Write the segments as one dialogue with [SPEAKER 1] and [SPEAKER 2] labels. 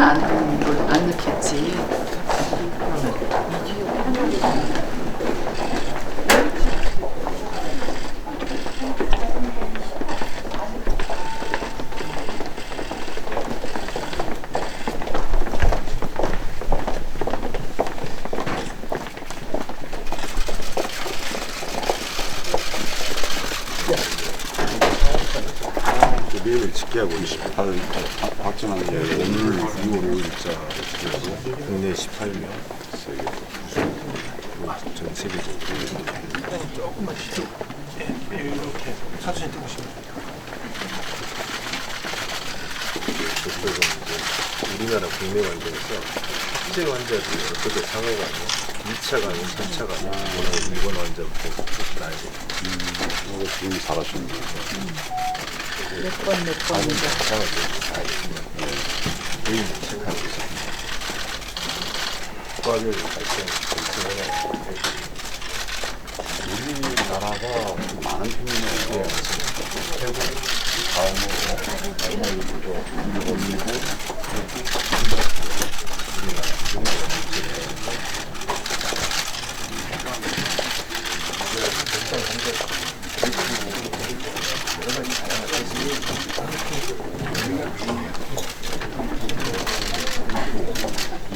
[SPEAKER 1] 안 넣겠지.
[SPEAKER 2] 매일 집계하고 28일 박진환 오늘 6월 5일자 국내 18명 세계 전 세계적으로
[SPEAKER 3] 조금만 뒤로 이렇게 천천히 뛰고시면
[SPEAKER 2] 우리나라 국내 환자에서 확진 환자들이 어떻게 상호가 아니고 2차가 아니고 3차가 아니고 이번 환자부터 쭉 나야 돼요.
[SPEAKER 4] 이거 지금 잘하셨네요.
[SPEAKER 1] 몇 번
[SPEAKER 2] 상황을 다 알겠지만 매일 체크하고 있습니다. 과별 발생
[SPEAKER 4] 우리나라가 좀 많은 편이네요. 태국, 다음으로 일본이고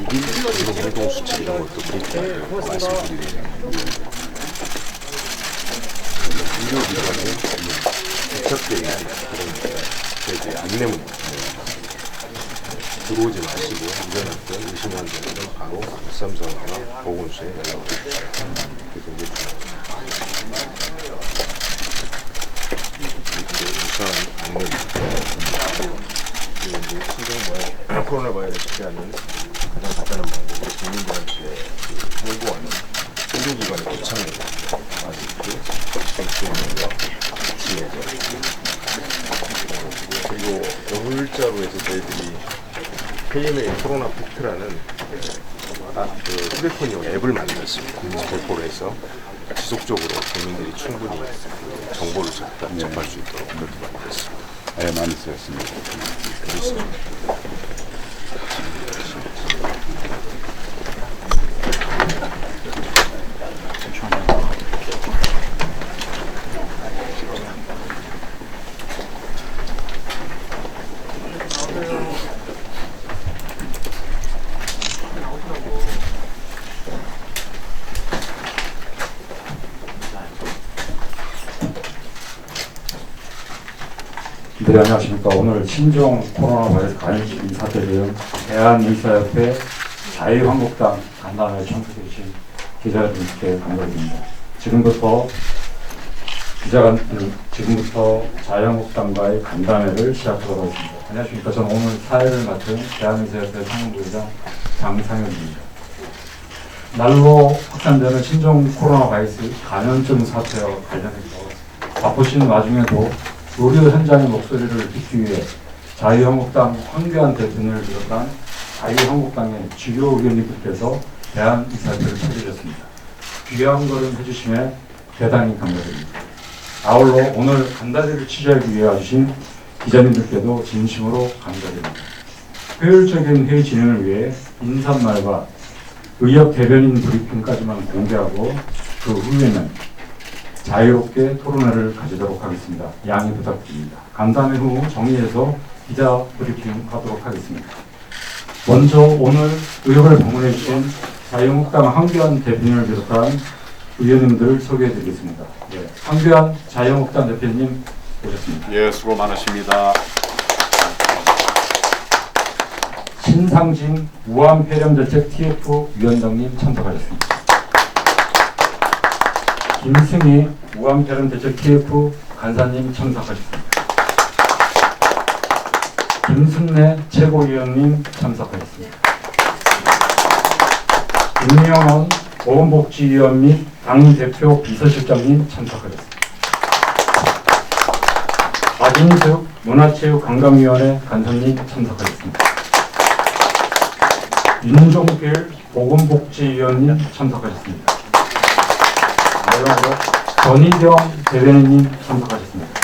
[SPEAKER 2] 이런 행동 수칙 이런 것도 그렇게 말씀드리네요. 의료기관에 부착되어 있는 그런 이제 안내문 들어오지 마시고 운전할 때 의심 환자들은 바로 134나 보건소에 연락을 주십시오. 그게 굉장히 중요합니다. 이렇게 유사한 안내문 신종 코로나 바이러스 피하는 가장 간단한 방법으로 국민들한테 홍보하는 의료기관의 도착을 아직도 시행령과 같이 해서 그리고 여글자로 해서 저희들이 KMA 코로나 팩트라는 그 휴대폰용 앱을 만들었습니다. 배포를 해서 지속적으로 국민들이 충분히 정보를 접할 수 있도록 그렇게 만들었습니다.
[SPEAKER 4] 네, 많이 쓰였습니다.
[SPEAKER 2] 그렇습니다.
[SPEAKER 5] 네, 안녕하십니까. 오늘 신종 코로나 바이러스 감염 사태 대응 대한의사협회 자유한국당 간담회에 참석해 주신 기자분들께 감사드립니다. 지금부터 자유한국당과의 간담회를 시작하도록 하겠습니다. 안녕하십니까. 저는 오늘 사회를 맡은 대한의사협회 상임부회장 장상현입니다. 날로 확산되는 신종 코로나 바이러스 감염증 사태와 관련해서 바쁘신 와중에도 의료 현장의 목소리를 듣기 위해 자유한국당 황교안 대표님을 비롯한 자유한국당의 주요 의원님들께서 대한의사협회를 찾으셨습니다. 귀한 걸음 해주심에 대단히 감사드립니다. 아울러 오늘 간담회를 취재하기 위해 와주신 기자님들께도 진심으로 감사드립니다. 효율적인 회의 진행을 위해 인사말과 의협 대변인 브리핑까지만 공개하고 그 후에는 자유롭게 토론회를 가지도록 하겠습니다. 양해 부탁드립니다. 간담회 후 정리해서 기자 브리핑 하도록 하겠습니다. 먼저 오늘 의협을 방문해 주신 자유한국당 황교안 대표님을 비롯한 의원님들 소개해 드리겠습니다. 네, 황교안 자유한국당 대표님 오셨습니다.
[SPEAKER 4] 예, 수고 많으십니다.
[SPEAKER 5] 신상진 우한폐렴대책 TF 위원장님 참석하셨습니다. 김승희 우한폐렴대책 TF 간사님 참석하셨습니다. 김승래 최고위원님 참석하셨습니다. 김명원 보건복지위원 및 당대표 비서실장님 참석하셨습니다. 박인숙 문화체육관광위원회 간사님 참석하셨습니다. 윤종필 보건복지위원님 참석하셨습니다. 마지막으로 전희경 대변인님 참석하셨습니다.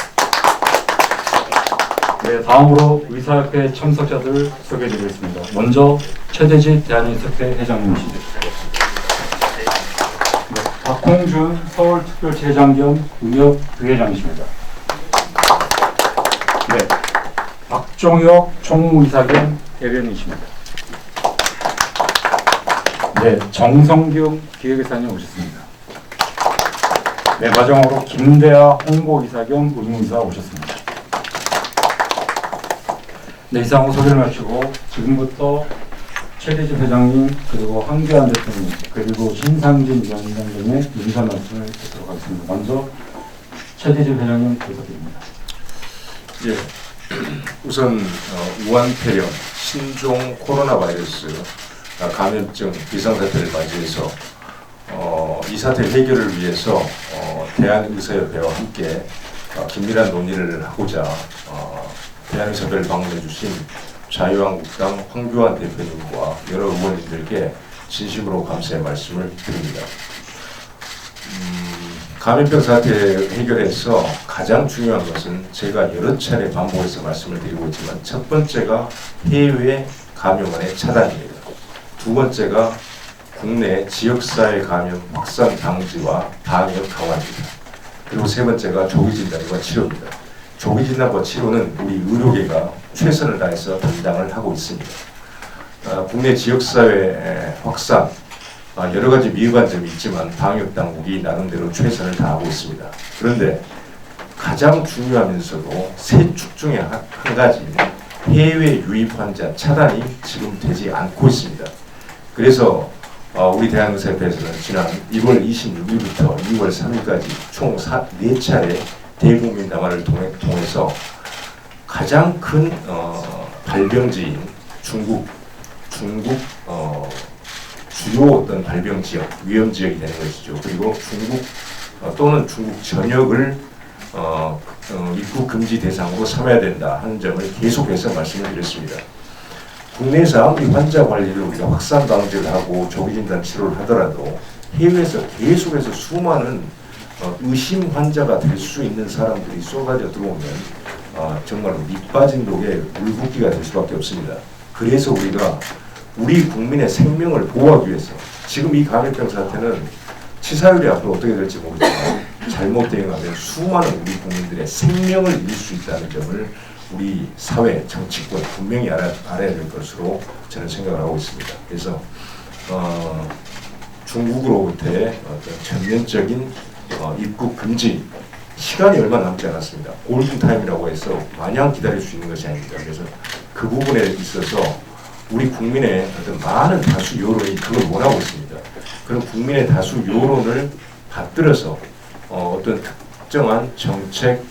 [SPEAKER 2] 네,
[SPEAKER 5] 네, 다음으로 의사협회 참석자들 소개해드리겠습니다. 먼저 최대집 대한의사협회 회장님이십니다. 네, 박홍준 서울특별시회장 겸 의협 부회장이십니다. 네, 박종혁 총무이사 겸 대변인이십니다. 네, 정성균 기획이사님 오셨습니다. 네, 마지막으로 김대하 홍보이사 겸 의무이사 오셨습니다. 네, 이상으로 소개를 마치고 지금부터 최대집 회장님 그리고 황교안 대표님 그리고 신상진 위원장 등의 인사 말씀을 듣도록 하겠습니다. 먼저 최대집 회장님 부탁드립니다.
[SPEAKER 2] 예, 우선 우한 폐렴 신종 코로나 바이러스 감염증 비상사태를 맞이해서 이 사태 해결을 위해서 대한의사협회와 함께 긴밀한 논의를 하고자 대한의사협회를 방문해 주신 자유한국당 황교안 대표님과 여러 의원님들께 진심으로 감사의 말씀을 드립니다. 감염병 사태 해결에서 가장 중요한 것은 제가 여러 차례 반복해서 말씀을 드리고 있지만 첫 번째가 해외 감염원의 차단입니다. 두 번째가 국내 지역사회 감염 확산 방지와 방역 강화입니다. 그리고 세 번째가 조기 진단과 치료입니다. 조기 진단과 치료는 우리 의료계가 최선을 다해서 담당을 하고 있습니다. 국내 지역사회 확산, 여러 가지 미흡한 점이 있지만 방역 당국이 나름대로 최선을 다하고 있습니다. 그런데 가장 중요하면서도 세 축 중에 한 가지는 해외 유입 환자 차단이 지금 되지 않고 있습니다. 그래서 우리 대한의사협회에서는 지난 1월 26일부터 2월 3일까지 총 4차례 대국민 담화를 통해서 가장 큰 발병지인 중국 주요 어떤 발병 지역, 위험 지역이 되는 것이죠. 그리고 중국 또는 중국 전역을 입국 금지 대상으로 삼아야 된다 하는 점을 계속해서 말씀을 드렸습니다. 국내에서 아무리 환자 관리를 우리가 확산 방지를 하고 조기 진단 치료를 하더라도 해외에서 계속해서 수많은 의심 환자가 될 수 있는 사람들이 쏟아져 들어오면 정말로 밑빠진 독에 물붓기가 될 수밖에 없습니다. 그래서 우리가 우리 국민의 생명을 보호하기 위해서 지금 이 감염병 사태는 치사율이 앞으로 어떻게 될지 모르지만 잘못 대응하면 수많은 우리 국민들의 생명을 잃을 수 있다는 점을 우리 사회, 정치권 분명히 알아야 될 것으로 저는 생각을 하고 있습니다. 그래서 중국으로부터의 어떤 전면적인 입국 금지 시간이 얼마 남지 않았습니다. 골든타임이라고 해서 마냥 기다릴 수 있는 것이 아닙니다. 그래서 그 부분에 있어서 우리 국민의 어떤 많은 다수 여론이 그걸 원하고 있습니다. 그런 국민의 다수 여론을 받들어서 어떤 특정한 정책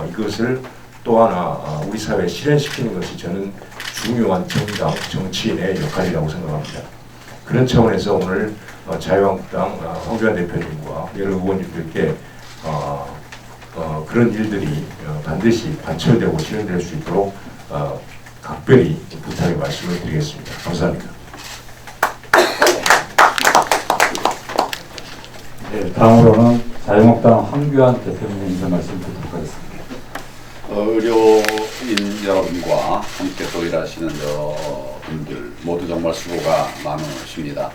[SPEAKER 2] 이것을 또 하나 우리 사회에 실현시키는 것이 저는 중요한 정당, 정치인의 역할이라고 생각합니다. 그런 차원에서 오늘 자유한국당 황교안 대표님과 여러 의원님들께 그런 일들이 반드시 관철되고 실현될 수 있도록 각별히 부탁의 말씀을 드리겠습니다. 감사합니다.
[SPEAKER 5] 네, 다음으로는 자유한국당 황교안 대표님의 인사 말씀 부탁드리겠습니다.
[SPEAKER 4] 의료인 여러분과 함께 또 일하시는 여러분들 모두 정말 수고가 많으십니다.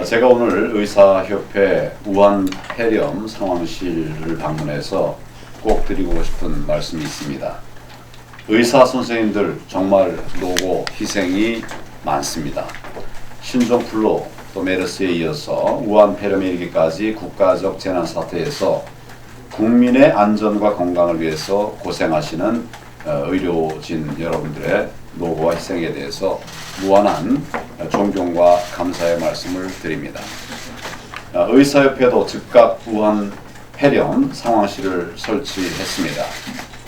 [SPEAKER 4] 제가 오늘 의사협회 우한 폐렴 상황실을 방문해서 꼭 드리고 싶은 말씀이 있습니다. 의사 선생님들 정말 노고 희생이 많습니다. 신종플루 또 메르스에 이어서 우한 폐렴에 이르기까지 국가적 재난 사태에서 국민의 안전과 건강을 위해서 고생하시는 의료진 여러분들의 노고와 희생에 대해서 무한한 존경과 감사의 말씀을 드립니다. 의사협회도 즉각 우한 폐렴 상황실을 설치했습니다.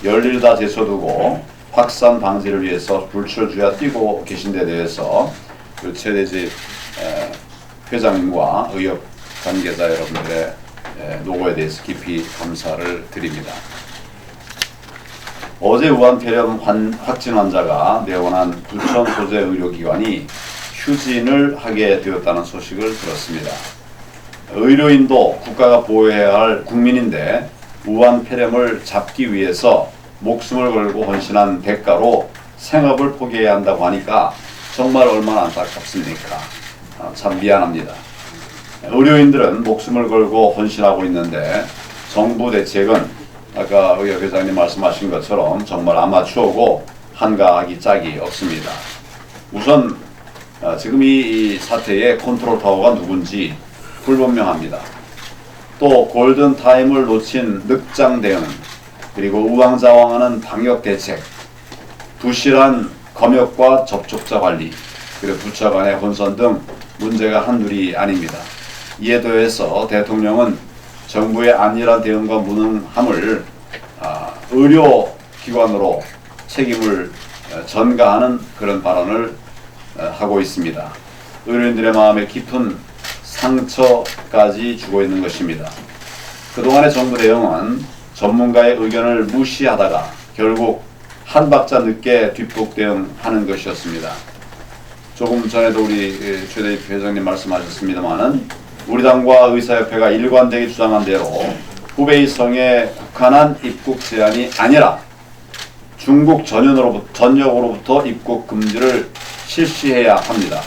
[SPEAKER 4] 열일 다 제쳐두고 확산 방지를 위해서 불철주야 뛰고 계신 데 대해서 그 최대집 회장님과 의협 관계자 여러분들의 노고에 대해서 깊이 감사를 드립니다. 어제 우한 폐렴 확진 환자가 내원한 부천 소재 의료기관이 휴진을 하게 되었다는 소식을 들었습니다. 의료인도 국가가 보호해야 할 국민인데 우한 폐렴을 잡기 위해서 목숨을 걸고 헌신한 대가로 생업을 포기해야 한다고 하니까 정말 얼마나 안타깝습니까? 참 미안합니다. 의료인들은 목숨을 걸고 헌신하고 있는데 정부 대책은 아까 의협 회장님 말씀하신 것처럼 정말 아마추어고 한가하기 짝이 없습니다. 우선 지금 이 사태의 컨트롤 타워가 누군지 불분명합니다. 또 골든타임을 놓친 늑장 대응, 그리고 우왕좌왕하는 방역 대책, 부실한 검역과 접촉자 관리, 그리고 부처 간의 혼선 등 문제가 한둘이 아닙니다. 이에 더해서 대통령은 정부의 안일한 대응과 무능함을 의료기관으로 책임을 전가하는 그런 발언을 하고 있습니다. 의료인들의 마음에 깊은 상처까지 주고 있는 것입니다. 그동안의 정부 대응은 전문가의 의견을 무시하다가 결국 한 박자 늦게 뒷북 대응하는 것이었습니다. 조금 전에도 우리 최대입 회장님 말씀하셨습니다마는 우리 당과 의사협회가 일관되게 주장한 대로 후베이성에 국한한 입국 제한이 아니라 중국 전역으로부터 입국 금지를 실시해야 합니다.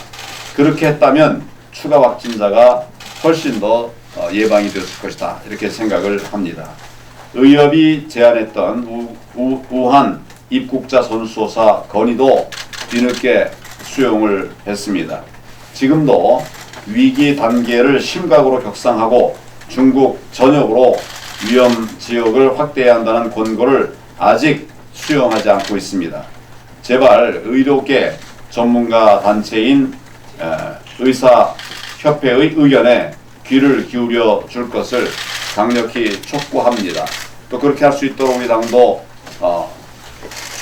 [SPEAKER 4] 그렇게 했다면 추가 확진자가 훨씬 더 예방이 되었을 것이다, 이렇게 생각을 합니다. 의협이 제안했던 우한 입국자 선수조사 건의도 뒤늦게 수용을 했습니다. 지금도 위기 단계를 심각으로 격상하고 중국 전역으로 위험 지역을 확대해야 한다는 권고를 아직 수용하지 않고 있습니다. 제발 의료계 전문가 단체인 의사협회의 의견에 귀를 기울여 줄 것을 강력히 촉구합니다. 또 그렇게 할 수 있도록 우리 당도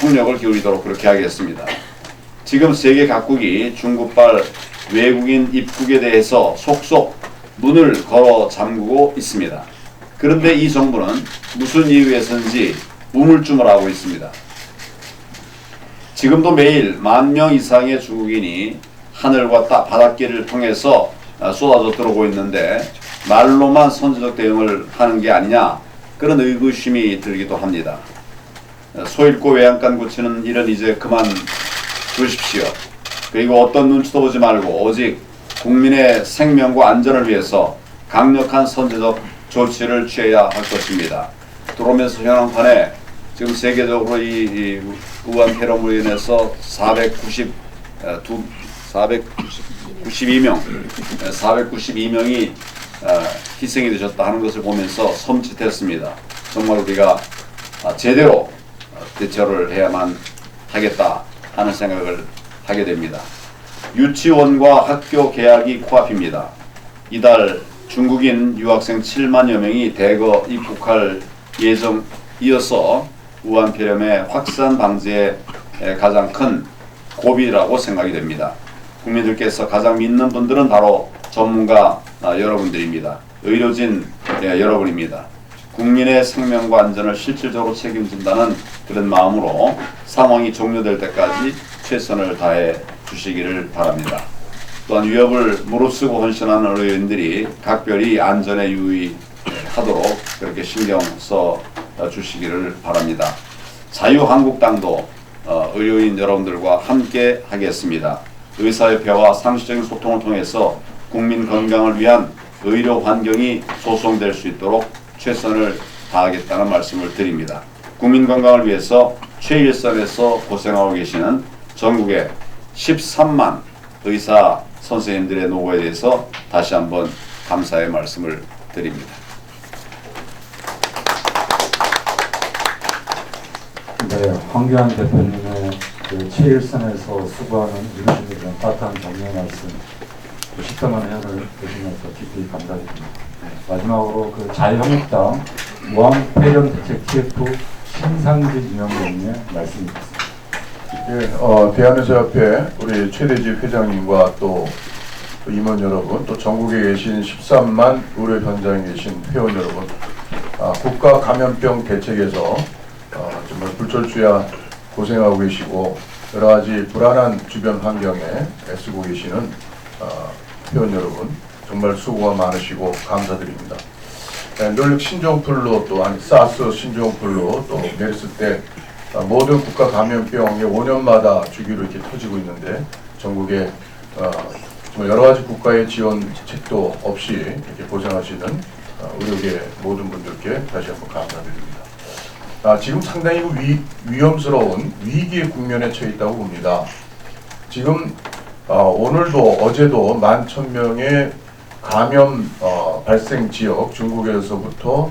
[SPEAKER 4] 총력을 기울이도록 그렇게 하겠습니다. 지금 세계 각국이 중국발 외국인 입국에 대해서 속속 문을 걸어 잠그고 있습니다. 그런데 이 정부는 무슨 이유에서인지 우물쭈물하고 있습니다. 지금도 매일 10,000명 이상의 중국인이 하늘과 바닷길을 통해서 쏟아져 들어오고 있는데 말로만 선제적 대응을 하는 게 아니냐, 그런 의구심이 들기도 합니다. 소잃고 외양간 고치는 일은 이제 그만 두십시오. 그리고 어떤 눈치도 보지 말고 오직 국민의 생명과 안전을 위해서 강력한 선제적 조치를 취해야 할 것입니다. 들어오면서 현황판에 지금 세계적으로 이 우한 폐렴으로 인해서 492명이 희생이 되셨다 하는 것을 보면서 섬찟했습니다. 정말 우리가 제대로 대처를 해야만 하겠다 하는 생각을 하게 됩니다. 유치원과 학교 개학이 코앞입니다. 이달 중국인 유학생 7만여 명이 대거 입국할 예정이어서 우한 폐렴의 확산 방지에 가장 큰 고비라고 생각이 됩니다. 국민들께서 가장 믿는 분들은 바로 전문가 여러분들입니다. 의료진 여러분입니다. 국민의 생명과 안전을 실질적으로 책임진다는 그런 마음으로 상황이 종료될 때까지 최선을 다해 주시기를 바랍니다. 또한 위협을 무릅쓰고 헌신하는 의료인들이 각별히 안전에 유의하도록 그렇게 신경 써 주시기를 바랍니다. 자유한국당도 의료인 여러분들과 함께 하겠습니다. 의사협회와 상시적인 소통을 통해서 국민 건강을 위한 의료 환경이 조성될 수 있도록 최선을 다하겠다는 말씀을 드립니다. 국민 건강을 위해서 최일선에서 고생하고 계시는 전국의 13만 의사 선생님들의 노고에 대해서 다시 한번 감사의 말씀을 드립니다.
[SPEAKER 5] 네, 황교안 대표님의 그 최일선에서 수고하는 의료진에 대한 따뜻한 격려의 말씀, 그 식당한 회원을 보시면서 깊이 감사드립니다. 네, 마지막으로 그 자유한국당 우한 폐렴 대책 TF 신상진 위원장님의 말씀이겠습니다.
[SPEAKER 3] 예, 대한의사협회 우리 최대집 회장님과 또 임원 여러분, 또 전국에 계신 13만 의료 현장에 계신 회원 여러분, 국가 감염병 대책에서 정말 불철주야 고생하고 계시고 여러 가지 불안한 주변 환경에 애쓰고 계시는 회원 여러분, 정말 수고가 많으시고 감사드립니다. 늘 신종플루 또 사스 신종플루 또 메르스 때 모든 국가 감염병에 5년마다 주기로 이렇게 터지고 있는데 전국에 정말 여러 가지 국가의 지원책도 없이 이렇게 고생하시는 의료계 모든 분들께 다시 한번 감사드립니다. 지금 상당히 위험스러운 위기의 국면에 처해 있다고 봅니다. 지금 오늘도 어제도 11,000명의 감염 발생 지역 중국에서부터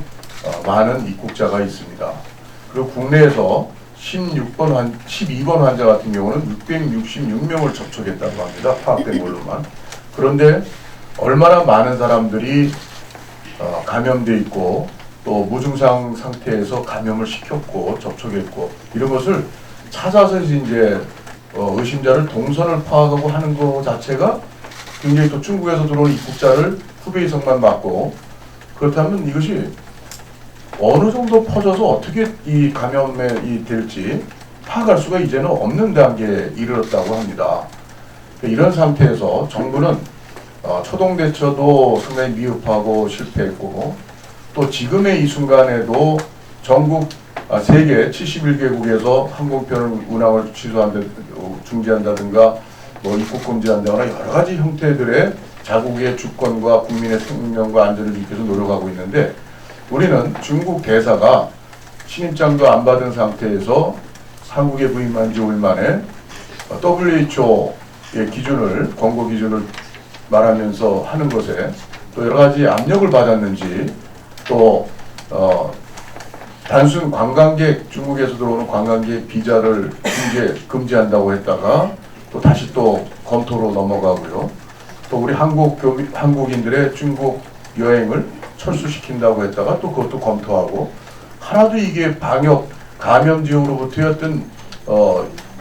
[SPEAKER 3] 많은 입국자가 있습니다. 그리고 국내에서 12번 환자 같은 경우는 666명을 접촉했다고 합니다. 파악된 걸로만. 그런데 얼마나 많은 사람들이 감염돼 있고 또 무증상 상태에서 감염을 시켰고 접촉했고 이런 것을 찾아서 이제 의심자를 동선을 파악하고 하는 것 자체가 굉장히 또 중국에서 들어온 입국자를 후베이성만 받고 그렇다면 이것이 어느 정도 퍼져서 어떻게 이 감염이 될지 파악할 수가 이제는 없는 단계에 이르렀다고 합니다. 이런 상태에서 정부는 초동 대처도 상당히 미흡하고 실패했고 또 지금의 이 순간에도 전국 세계 71개국에서 항공편 운항을 중지한다든가 입국 금지한다거나 여러 가지 형태들의 자국의 주권과 국민의 생명과 안전을 지키기 위해서 노력하고 있는데 우리는 중국 대사가 신입장도 안 받은 상태에서 한국에 부임한 지 5일 만에 WHO의 기준을, 권고 기준을 말하면서 하는 것에 또 여러 가지 압력을 받았는지 또 단순 관광객, 중국에서 들어오는 관광객 비자를 금지한다고 했다가 또 다시 또 검토로 넘어가고요. 또 우리 한국인들의 중국 여행을 철수시킨다고 했다가 또 그것도 검토하고 하나도 이게 방역 감염 지역으로부터의 어떤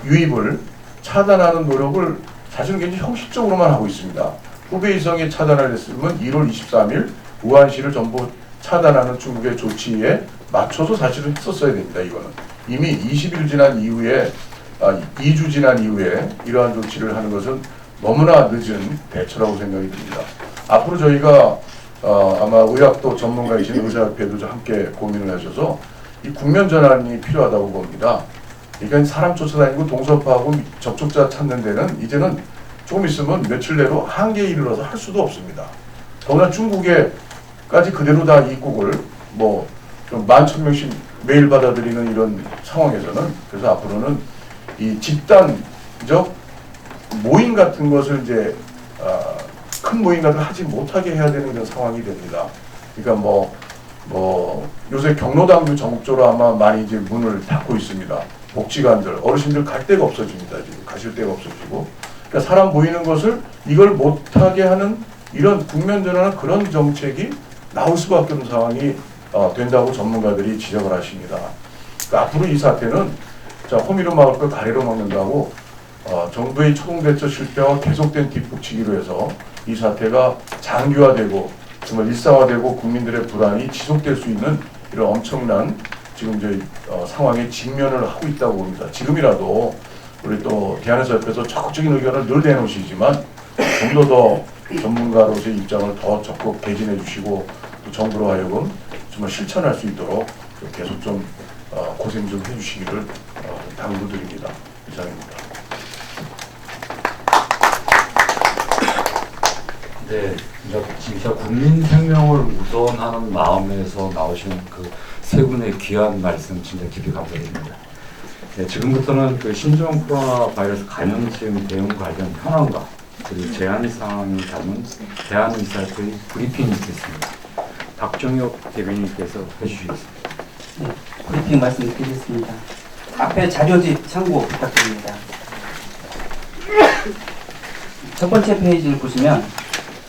[SPEAKER 3] 유입을 차단하는 노력을 사실은 굉장히 형식적으로만 하고 있습니다. 후베이성에 차단을 했으면 1월 23일 우한시를 전부 차단하는 중국의 조치에 맞춰서 사실은 했었어야 됩니다. 이거는 이미 20일 지난 이후에 2주 지난 이후에 이러한 조치를 하는 것은 너무나 늦은 대처라고 생각이 듭니다. 앞으로 저희가 아마 의학도 전문가이신 의사협회도 함께 고민을 하셔서 이 국면 전환이 필요하다고 봅니다. 그러니까 사람 쫓아다니고 동서파하고 접촉자 찾는 데는 이제는 조금 있으면 며칠 내로 한계에 이르러서 할 수도 없습니다. 더구나 중국에까지 그대로 다 입국을 좀 11,000명씩 매일 받아들이는 이런 상황에서는 그래서 앞으로는 이 집단적 모임 같은 것을 이제 큰 모임 같은 걸 하지 못하게 해야 되는 이런 상황이 됩니다. 그러니까 요새 경로당도 전국적으로 아마 많이 이제 문을 닫고 있습니다. 복지관들, 어르신들 갈 데가 없어집니다. 지금 가실 데가 없어지고. 그러니까 사람 모이는 것을 이걸 못하게 하는 이런 국면 전환한 그런 정책이 나올 수밖에 없는 상황이 된다고 전문가들이 지적을 하십니다. 그러니까 앞으로 이 사태는 호미로 막을 걸 가래로 막는다고 정부의 초동대처 실패와 계속된 뒷북치기로 해서 이 사태가 장기화되고 정말 일상화되고 국민들의 불안이 지속될 수 있는 이런 엄청난 지금 저희 상황에 직면을 하고 있다고 봅니다. 지금이라도 우리 또 대한의사협회에서 적극적인 의견을 늘 내놓으시지만 좀 더 전문가로서의 입장을 더 적극 개진해 주시고 또 정부로 하여금 정말 실천할 수 있도록 계속 좀 고생 좀 해주시기를 당부드립니다. 이상입니다.
[SPEAKER 5] 네, 진짜 국민 생명을 우선하는 마음에서 나오신 그 세 분의 귀한 말씀 진짜 깊이 감사드립니다. 네, 지금부터는 그 신종 코로나 바이러스 감염증 대응 관련 현황과 그리고 제한 사항을 담은 대한의사협회의 브리핑이 있겠습니다. 박종혁 대변인께서 해주시겠습니다.
[SPEAKER 1] 네, 브리핑 말씀드리겠습니다. 앞에 자료집 참고 부탁드립니다. 첫 번째 페이지를 보시면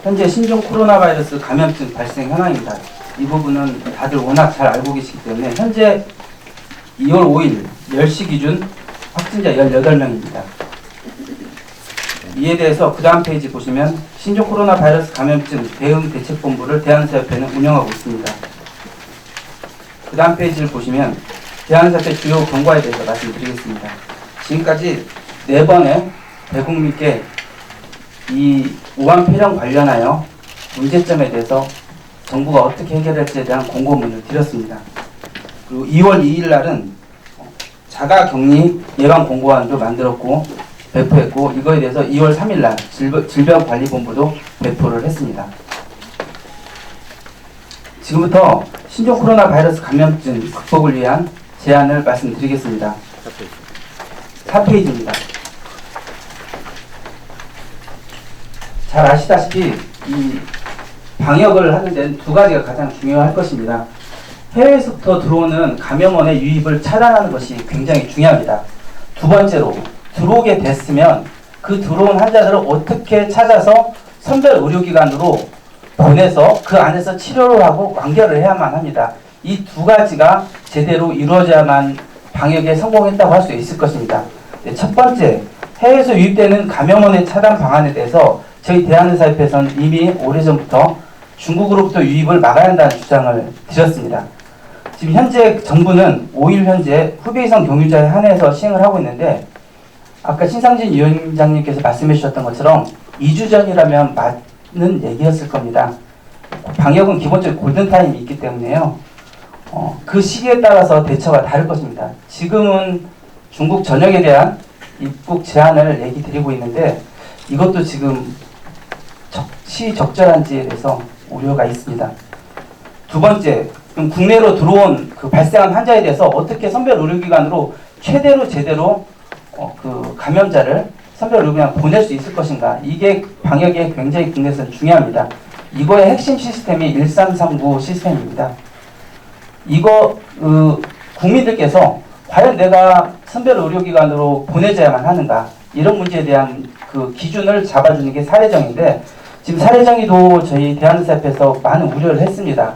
[SPEAKER 1] 현재 신종 코로나 바이러스 감염증 발생 현황입니다. 이 부분은 다들 워낙 잘 알고 계시기 때문에 현재 2월 5일 10시 기준 확진자 18명입니다. 이에 대해서 그 다음 페이지 보시면 신종 코로나 바이러스 감염증 대응 대책본부를 대한의사협회는 운영하고 있습니다. 그 다음 페이지를 보시면 대한의사협회 주요 경과에 대해서 말씀드리겠습니다. 지금까지 4번의 대국민께 이 우한 폐렴 관련하여 문제점에 대해서 정부가 어떻게 해결할지에 대한 공고문을 드렸습니다. 그리고 2월 2일 날은 자가격리 예방 공고안도 만들었고 배포했고, 이거에 대해서 2월 3일 날 질병관리본부도 배포를 했습니다. 지금부터 신종 코로나 바이러스 감염증 극복을 위한 제안을 말씀드리겠습니다. 4페이지입니다. 잘 아시다시피 이 방역을 하는 데는 두 가지가 가장 중요할 것입니다. 해외에서부터 들어오는 감염원의 유입을 차단하는 것이 굉장히 중요합니다. 두 번째로, 들어오게 됐으면 그 들어온 환자들을 어떻게 찾아서 선별 의료기관으로 보내서 그 안에서 치료를 하고 완결을 해야만 합니다. 이 두 가지가 제대로 이루어져야만 방역에 성공했다고 할 수 있을 것입니다. 네, 첫 번째, 해외에서 유입되는 감염원의 차단 방안에 대해서 저희 대한의사협회에서는 이미 오래전부터 중국으로부터 유입을 막아야 한다는 주장을 드렸습니다. 지금 현재 정부는 5일 현재 후베이성 경유자에 한해서 시행을 하고 있는데, 아까 신상진 위원장님께서 말씀해 주셨던 것처럼 2주 전이라면 맞는 얘기였을 겁니다. 방역은 기본적으로 골든타임이 있기 때문에요. 그 시기에 따라서 대처가 다를 것입니다. 지금은 중국 전역에 대한 입국 제한을 얘기 드리고 있는데, 이것도 지금 시적절한지에 대해서 우려가 있습니다. 두 번째, 그럼 국내로 들어온 그 발생한 환자에 대해서 어떻게 선별 의료기관으로 최대로 제대로 그 감염자를 선별 의료기관 보낼 수 있을 것인가? 이게 방역에 굉장히 국내에서는 중요합니다. 이거의 핵심 시스템이 1339 시스템입니다. 이거 국민들께서 과연 내가 선별 의료기관으로 보내줘야만 하는가? 이런 문제에 대한 그 기준을 잡아주는 게 사례정인데, 지금 사례정의도 저희 대한의사협회에서 많은 우려를 했습니다.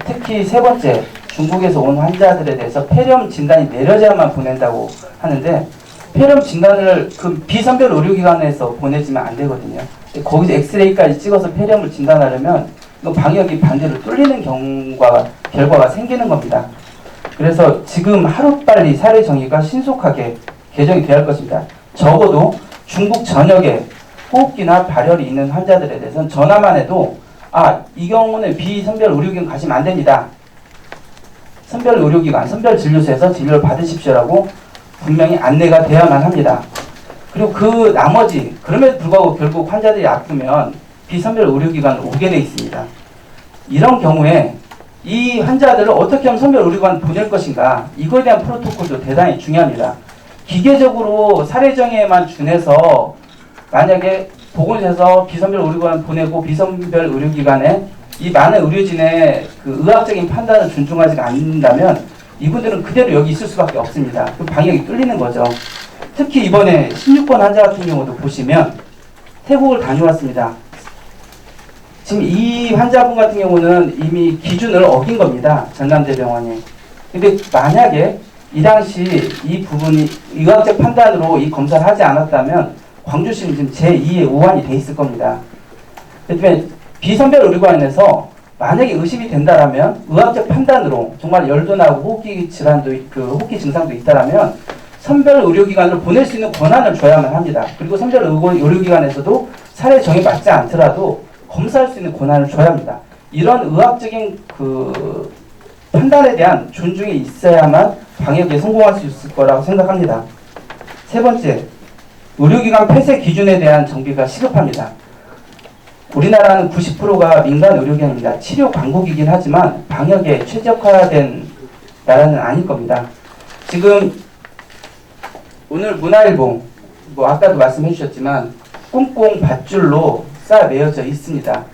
[SPEAKER 1] 특히 세 번째, 중국에서 온 환자들에 대해서 폐렴 진단이 내려져야만 보낸다고 하는데, 폐렴 진단을 그 비선별 의료기관에서 보내지면 안 되거든요. 거기서 엑스레이까지 찍어서 폐렴을 진단하려면 이거 방역이 반대로 뚫리는 결과가 생기는 겁니다. 그래서 지금 하루빨리 사례 정의가 신속하게 개정이 돼야 할 것입니다. 적어도 중국 전역에 호흡기나 발열이 있는 환자들에 대해서는 전화만 해도 이 경우는 비선별 의료기관 가시면 안 됩니다. 선별 의료기관, 선별 진료소에서 진료를 받으십시오라고 분명히 안내가 돼야만 합니다. 그리고 그 나머지, 그럼에도 불구하고 결국 환자들이 아프면 비선별 의료기관으로 오게 돼 있습니다. 이런 경우에 이 환자들을 어떻게 하면 선별 의료기관을 보낼 것인가, 이거에 대한 프로토콜도 대단히 중요합니다. 기계적으로 사례정의에만 준해서 만약에 보건소에서 비선별 의료기관 보내고 비선별 의료기관에 이 많은 의료진의 그 의학적인 판단을 존중하지 않는다면 이분들은 그대로 여기 있을 수밖에 없습니다. 그럼 방역이 뚫리는 거죠. 특히 이번에 16번 환자 같은 경우도 보시면 태국을 다녀왔습니다. 지금 이 환자분 같은 경우는 이미 기준을 어긴 겁니다. 전남대병원이. 근데 만약에 이 당시 이 부분이 의학적 판단으로 이 검사를 하지 않았다면 광주시는 지금 제2의 우환이 돼 있을 겁니다. 그렇기 때문에 비선별 의료관에서 만약에 의심이 된다라면 의학적 판단으로 정말 열도 나고 호흡기 질환도 호흡기 증상도 있다라면 선별 의료기관으로 보낼 수 있는 권한을 줘야만 합니다. 그리고 선별 의료기관에서도 사례 정에 맞지 않더라도 검사할 수 있는 권한을 줘야 합니다. 이런 의학적인 그 판단에 대한 존중이 있어야만 방역에 성공할 수 있을 거라고 생각합니다. 세 번째, 의료기관 폐쇄 기준에 대한 정비가 시급합니다. 우리나라는 90%가 민간 의료기관입니다. 치료 강국이긴 하지만 방역에 최적화된 나라는 아닐 겁니다. 지금 오늘 문화일보, 아까도 말씀해 주셨지만 꽁꽁 밧줄로 쌓아 매여져 있습니다.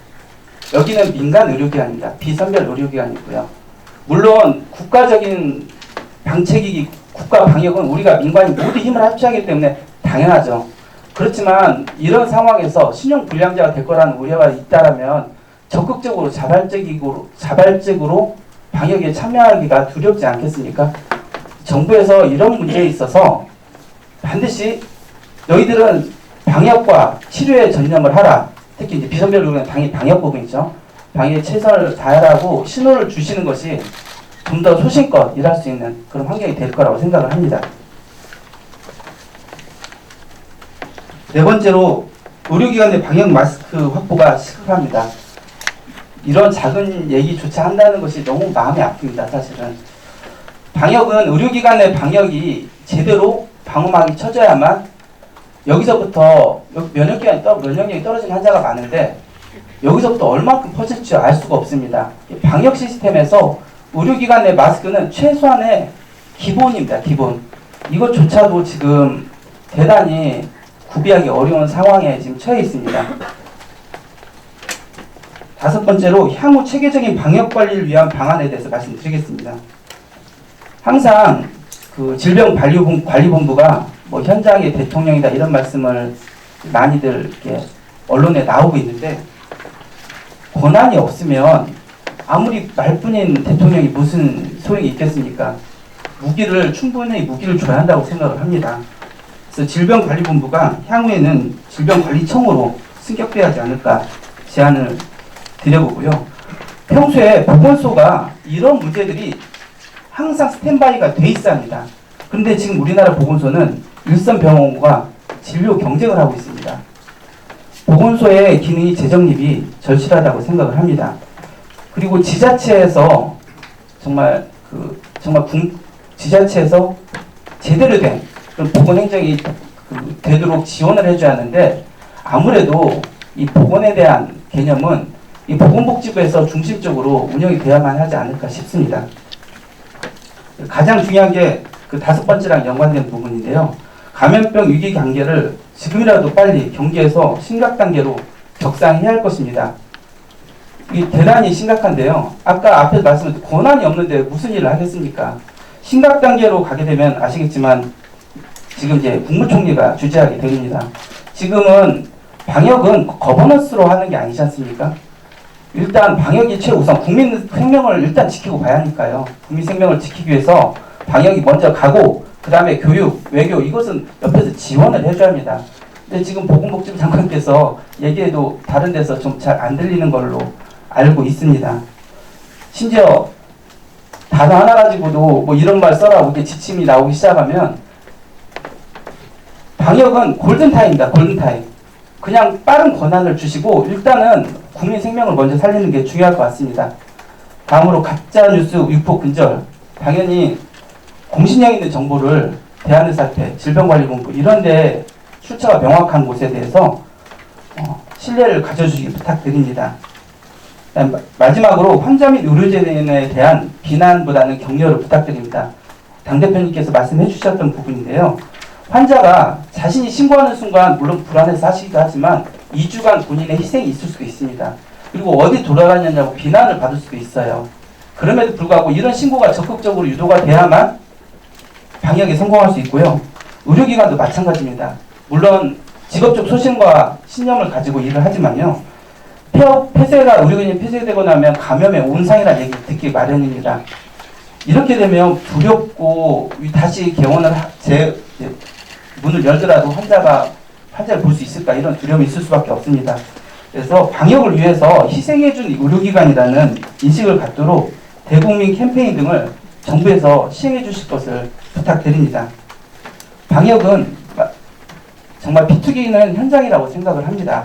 [SPEAKER 1] 여기는 민간 의료기관입니다. 비선별 의료기관이고요. 물론 국가적인 방책이기, 국가 방역은 우리가 민간이 모두 힘을 합쳐하기 때문에 당연하죠. 그렇지만 이런 상황에서 신용불량자가 될 거라는 우려가 있다라면 적극적으로 자발적으로 방역에 참여하기가 두렵지 않겠습니까? 정부에서 이런 문제에 있어서 반드시 너희들은 방역과 치료에 전념을 하라. 특히 이제 비선별 의료는 당연히 방역 부분이죠. 방역에 최선을 다하라고 신호를 주시는 것이 좀 더 소신껏 일할 수 있는 그런 환경이 될 거라고 생각을 합니다. 네 번째로 의료기관 내 방역 마스크 확보가 시급합니다. 이런 작은 얘기조차 한다는 것이 너무 마음이 아픕니다. 사실은 방역은 의료기관 내 방역이 제대로 방어막이 쳐져야만 여기서부터 면역력이 떨어진 환자가 많은데 여기서부터 얼마큼 퍼질지 알 수가 없습니다. 방역 시스템에서 의료기관 내 마스크는 최소한의 기본입니다. 기본. 이것조차도 지금 대단히 구비하기 어려운 상황에 지금 처해 있습니다. 다섯 번째로 향후 체계적인 방역 관리를 위한 방안에 대해서 말씀드리겠습니다. 항상 그 질병관리본부가 뭐 현장의 대통령이다 이런 말씀을 많이들 이렇게 언론에 나오고 있는데 권한이 없으면 아무리 말뿐인 대통령이 무슨 소용이 있겠습니까? 충분히 무기를 줘야 한다고 생각을 합니다. 그래서 질병관리본부가 향후에는 질병관리청으로 승격돼야 하지 않을까 제안을 드려보고요. 평소에 보건소가 이런 문제들이 항상 스탠바이가 돼 있어야 합니다. 그런데 지금 우리나라 보건소는 일선병원과 진료 경쟁을 하고 있습니다. 보건소의 기능이 재정립이 절실하다고 생각을 합니다. 그리고 지자체에서 지자체에서 제대로 된 그런 보건행정이 되도록 지원을 해줘야 하는데 아무래도 이 보건에 대한 개념은 이 보건복지부에서 중심적으로 운영이 되어야만 하지 않을까 싶습니다. 가장 중요한 게 그 다섯 번째랑 연관된 부분인데요. 감염병 위기 단계를 지금이라도 빨리 경계에서 심각 단계로 격상해야 할 것입니다. 이 대단히 심각한데요. 아까 앞에서 말씀드린 권한이 없는데 무슨 일을 하겠습니까? 심각 단계로 가게 되면 아시겠지만 지금 이제 국무총리가 주재하게 됩니다. 지금은 방역은 거버넌스로 하는 게 아니지 않습니까? 일단 방역이 최우선, 국민 생명을 일단 지키고 봐야 하니까요. 국민 생명을 지키기 위해서 방역이 먼저 가고 그 다음에 교육, 외교 이것은 옆에서 지원을 해줘야 합니다. 근데 지금 보건복지부 장관께서 얘기해도 다른 데서 좀 잘 안 들리는 걸로 알고 있습니다. 심지어 단어 하나 가지고도 뭐 이런 말 써라고 이렇게 지침이 나오기 시작하면 방역은 골든타임입니다. 골든타임. 그냥 빠른 권한을 주시고 일단은 국민 생명을 먼저 살리는 게 중요할 것 같습니다. 다음으로 가짜뉴스 유포 근절. 당연히 공신력 있는 정보를 대한의사협회, 질병관리본부 이런 데 출처가 명확한 곳에 대해서 신뢰를 가져주시기 부탁드립니다. 마지막으로 환자 및 의료진에 대한 비난보다는 격려를 부탁드립니다. 당대표님께서 말씀해 주셨던 부분인데요. 환자가 자신이 신고하는 순간 물론 불안해서 하시기도 하지만 2주간 본인의 희생이 있을 수도 있습니다. 그리고 어디 돌아다녔냐고 비난을 받을 수도 있어요. 그럼에도 불구하고 이런 신고가 적극적으로 유도가 돼야만 방역에 성공할 수 있고요. 의료기관도 마찬가지입니다. 물론 직업적 소신과 신념을 가지고 일을 하지만요. 의료기관이 폐쇄되고 나면 감염의 온상이라는 얘기 듣기 마련입니다. 이렇게 되면 두렵고 다시 개원을 문을 열더라도 환자를 볼 수 있을까 이런 두려움이 있을 수밖에 없습니다. 그래서 방역을 위해서 희생해준 의료기관이라는 인식을 갖도록 대국민 캠페인 등을 정부에서 시행해 주실 것을 부탁드립니다. 방역은 정말 비투기는 현장이라고 생각을 합니다.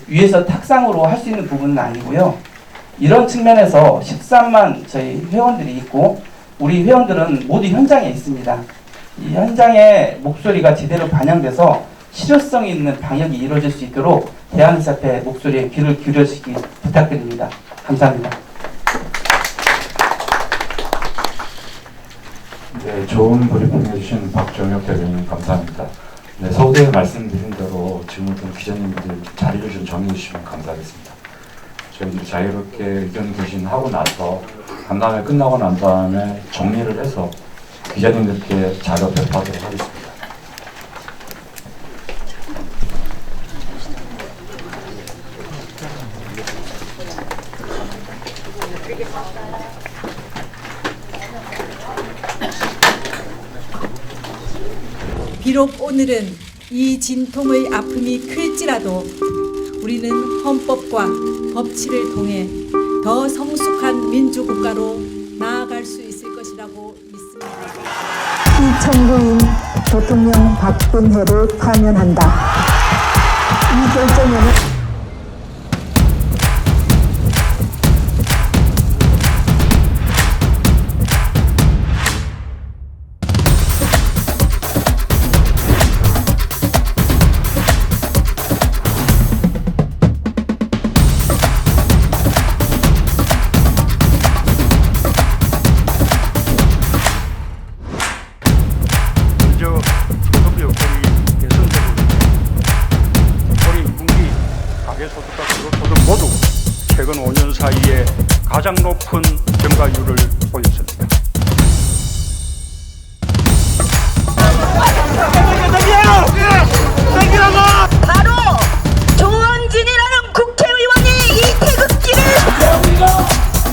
[SPEAKER 1] 위에서 탁상으로 할 수 있는 부분은 아니고요. 이런 측면에서 13만 저희 회원들이 있고 우리 회원들은 모두 현장에 있습니다. 이 현장의 목소리가 제대로 반영돼서 실효성 있는 방역이 이루어질 수 있도록 대한의사협회 목소리에 귀를 기울여주시기 부탁드립니다. 감사합니다.
[SPEAKER 5] 네, 좋은 브리핑 해주신 박정혁 대변인 감사합니다. 네, 서두에 말씀드린 대로 질문했던 기자님들 자리를 좀 정해 주시면 감사하겠습니다. 저희들이 자유롭게 의견 개진하고 나서 간담회 끝나고 난 다음에 정리를 해서 기자님들께 자료 배포하도록 하겠습니다.
[SPEAKER 6] 비록 오늘은 이 진통의 아픔이 클지라도 우리는 헌법과 법치를 통해 더 성숙한 민주국가로 나아갈 수 있을 것이라고 믿습니다.
[SPEAKER 7] 이천구인 대통령 박근혜를 파면한다. 이 결정에는
[SPEAKER 8] 가장 높은 증가율을 보였습니다.
[SPEAKER 9] 바로 조원진이라는 국회의원이 이 태극기를
[SPEAKER 10] 우리가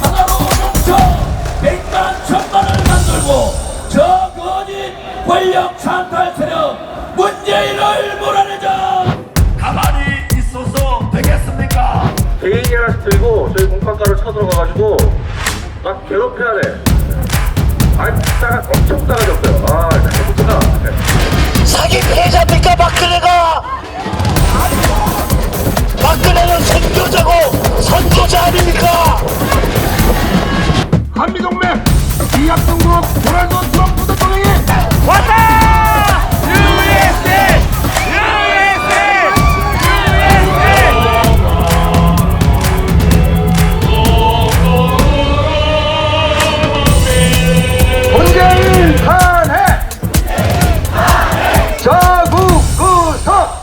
[SPEAKER 10] 하나로 뭉쳐 100만 1000만을 만들고 저 거짓 권력 찬탈 세력 문재인을 몰아내자. 가만히 있어서 되겠습니까?
[SPEAKER 11] 개인이 하나씩 들고 저희 공판가를 쳐들어가가지고 막 괴롭혀야 돼. 싸가 엄청 싸가졌어요. 잘못했다.
[SPEAKER 10] 사기 피해자입니까 박근혜가? 박근혜는 선교자고 선교자 아닙니까?
[SPEAKER 11] 한미동맹 이합동국 도널드 트럼프 대통령이
[SPEAKER 10] 왔다! USA! USA!
[SPEAKER 11] 문재인 탄핵! 자국 구속!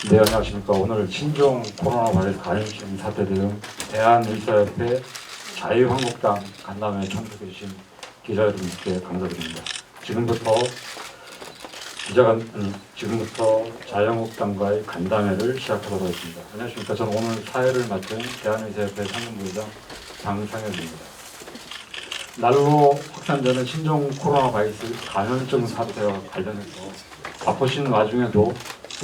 [SPEAKER 5] 네, 안녕하십니까. 오늘 신종 코로나 바이러스 감염증 사태 등 대한의사협회 자유한국당 간담회 참석해 주신 기자 여러분께 감사드립니다. 지금부터 자유한국당과의 간담회를 시작하도록 하겠습니다. 안녕하십니까. 저는 오늘 사회를 맡은 대한의사협회 상임부회장 장상혁입니다. 날로 확산되는 신종 코로나 바이러스 감염증 사태와 관련해서 바쁘신 와중에도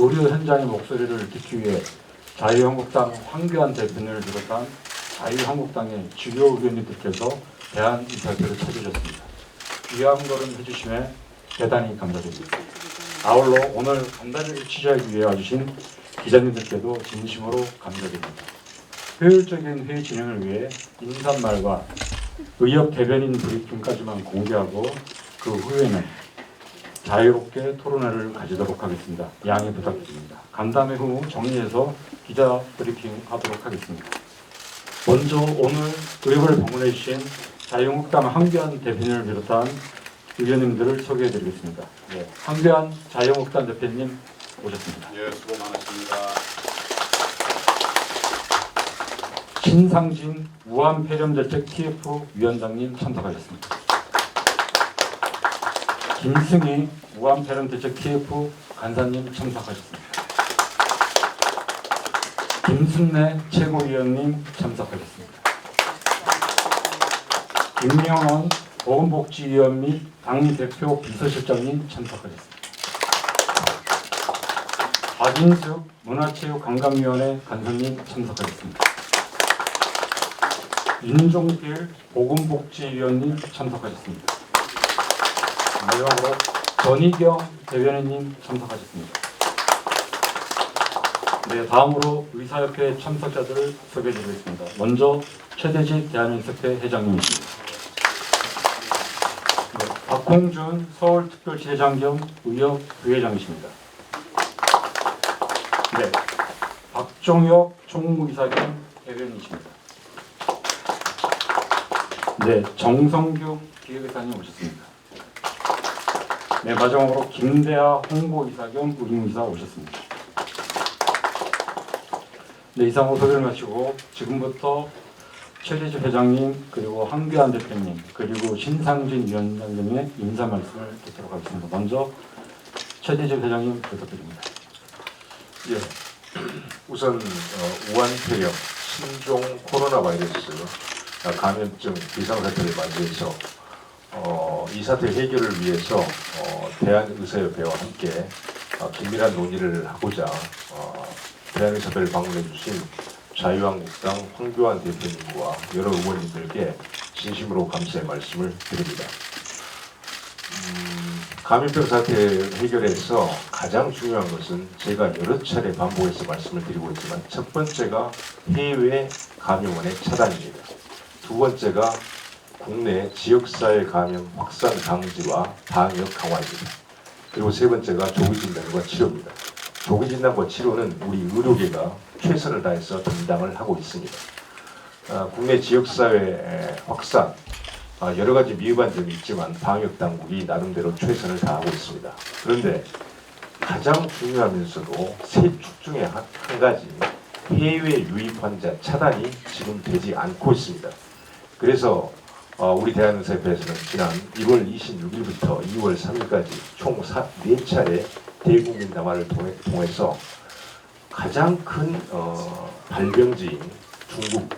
[SPEAKER 5] 의료 현장의 목소리를 듣기 위해 자유한국당 황교안 대표를 비롯한 자유한국당의 주요 의원님들께서 대한의사협회를 찾으셨습니다. 귀한 걸음 해주심에 대단히 감사드립니다. 아울러 오늘 간담회를 취재하기 위해 와주신 기자님들께도 진심으로 감사드립니다. 효율적인 회의 진행을 위해 인사말과 의협 대변인 브리핑까지만 공개하고 그 후에는 자유롭게 토론회를 가지도록 하겠습니다. 양해 부탁드립니다. 간담회 후 정리해서 기자 브리핑 하도록 하겠습니다. 먼저 오늘 의협을 방문해 주신 자유한국당 황교안 대표님을 비롯한 의원님들을 소개해 드리겠습니다. 네, 황교안 자유한국당 대표님 오셨습니다.
[SPEAKER 4] 예, 수고 많으십니다.
[SPEAKER 5] 신상진 우한폐렴대책 TF 위원장님 참석하셨습니다. 김승희 우한폐렴대책 TF 간사님 참석하셨습니다. 김순례 최고위원님 참석하셨습니다. 김명원 보건복지위원 및 당대표 비서실장님 참석하셨습니다. 박인숙 문화체육관광위원회 간사님 참석하셨습니다. 윤종필 보건복지위원님 참석하셨습니다. 마지막으로 전희경 대변인님 참석하셨습니다. 네, 다음으로 의사협회 참석자들을 소개해드리겠습니다. 먼저 최대집 대한의사협회 회장님이십니다. 네, 박홍준 서울특별시장 겸 의협 부회장이십니다. 네, 박종혁 총무이사 겸 대변인이십니다. 네, 정성규 기획이사님 오셨습니다. 네, 마지막으로 김대하 홍보이사 겸 의무이사 오셨습니다. 네, 이상으로 소개를 마치고 지금부터 최대집 회장님 그리고 한규환 대표님 그리고 신상진 위원장님의 인사 말씀을 듣도록 하겠습니다. 먼저 최대집 회장님 부탁드립니다.
[SPEAKER 2] 예, 우선 우한폐렴 신종 코로나 바이러스 감염증 비상사태를 맞이해서 이 사태 해결을 위해서 대한의사협회와 함께 긴밀한 논의를 하고자 대한의사협회를 방문해 주신 자유한국당 황교안 대표님과 여러 의원님들께 진심으로 감사의 말씀을 드립니다. 감염병 사태 해결에서 가장 중요한 것은 제가 여러 차례 반복해서 말씀을 드리고 있지만 첫 번째가 해외 감염원의 차단입니다. 두 번째가 국내 지역사회 감염 확산 방지와 방역 강화입니다. 그리고 세 번째가 조기진단과 치료입니다. 조기진단과 치료는 우리 의료계가 최선을 다해서 담당을 하고 있습니다. 국내 지역사회 확산, 여러 가지 미흡한 점이 있지만 방역당국이 나름대로 최선을 다하고 있습니다. 그런데 가장 중요하면서도 세 축 중에 한 가지 해외 유입 환자 차단이 지금 되지 않고 있습니다. 그래서 우리 대한의사협회에서는 지난 1월 26일부터 2월 3일까지 총 4차례 대국민 담화를 통해서 가장 큰 발병지인 중국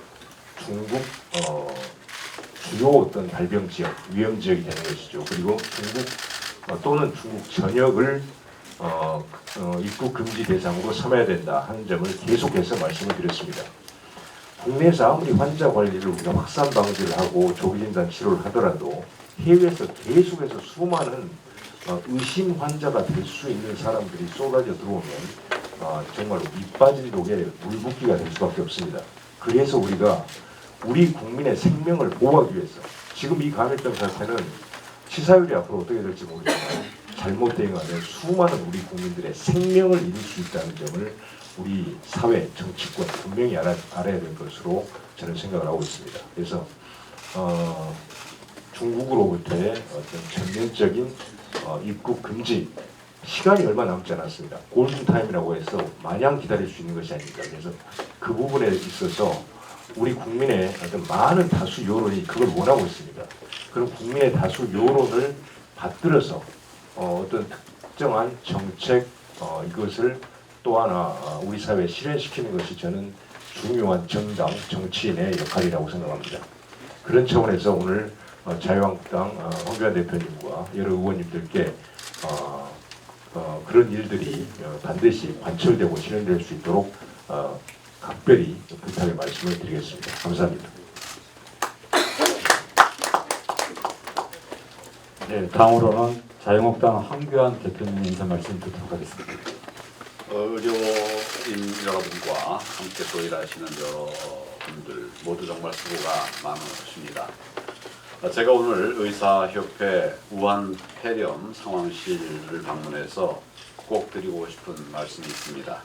[SPEAKER 2] 주요 어떤 발병 지역, 위험 지역이 되는 것이죠. 그리고 중국 또는 중국 전역을 입국 금지 대상으로 삼아야 된다 하는 점을 계속해서 말씀을 드렸습니다. 국내에서 아무리 환자 관리를 우리가 확산 방지를 하고 조기진단 치료를 하더라도 해외에서 계속해서 수많은 의심 환자가 될 수 있는 사람들이 쏟아져 들어오면 정말 밑 빠진 독에 물붓기가 될 수밖에 없습니다. 그래서 우리가 우리 국민의 생명을 보호하기 위해서 지금 이 감염병 사태는 치사율이 앞으로 어떻게 될지 모르지만 잘못 대응하면 수많은 우리 국민들의 생명을 잃을 수 있다는 점을 우리 사회, 정치권 분명히 알아야 될 것으로 저는 생각을 하고 있습니다. 그래서 중국으로부터의 어떤 전면적인 입국 금지 시간이 얼마 남지 않았습니다. 골든타임이라고 해서 마냥 기다릴 수 있는 것이 아닙니다. 그래서 그 부분에 있어서 우리 국민의 어떤 많은 다수 여론이 그걸 원하고 있습니다. 그럼 국민의 다수 여론을 받들어서 어떤 특정한 정책 이것을 또 하나 우리 사회에 실현시키는 것이 저는 중요한 정당, 정치인의 역할이라고 생각합니다. 그런 차원에서 오늘 자유한국당 황교안 대표님과 여러 의원님들께 그런 일들이 반드시 관철되고 실현될 수 있도록 각별히 부탁의 말씀을 드리겠습니다. 감사합니다.
[SPEAKER 5] 네, 다음으로는 자유한국당 황교안 대표님 인사 말씀 듣도록 하겠습니다.
[SPEAKER 4] 의료인 여러분과 함께 또 일하시는 여러분들 모두 정말 수고가 많으십니다. 제가 오늘 의사협회 우한폐렴 상황실을 방문해서 꼭 드리고 싶은 말씀이 있습니다.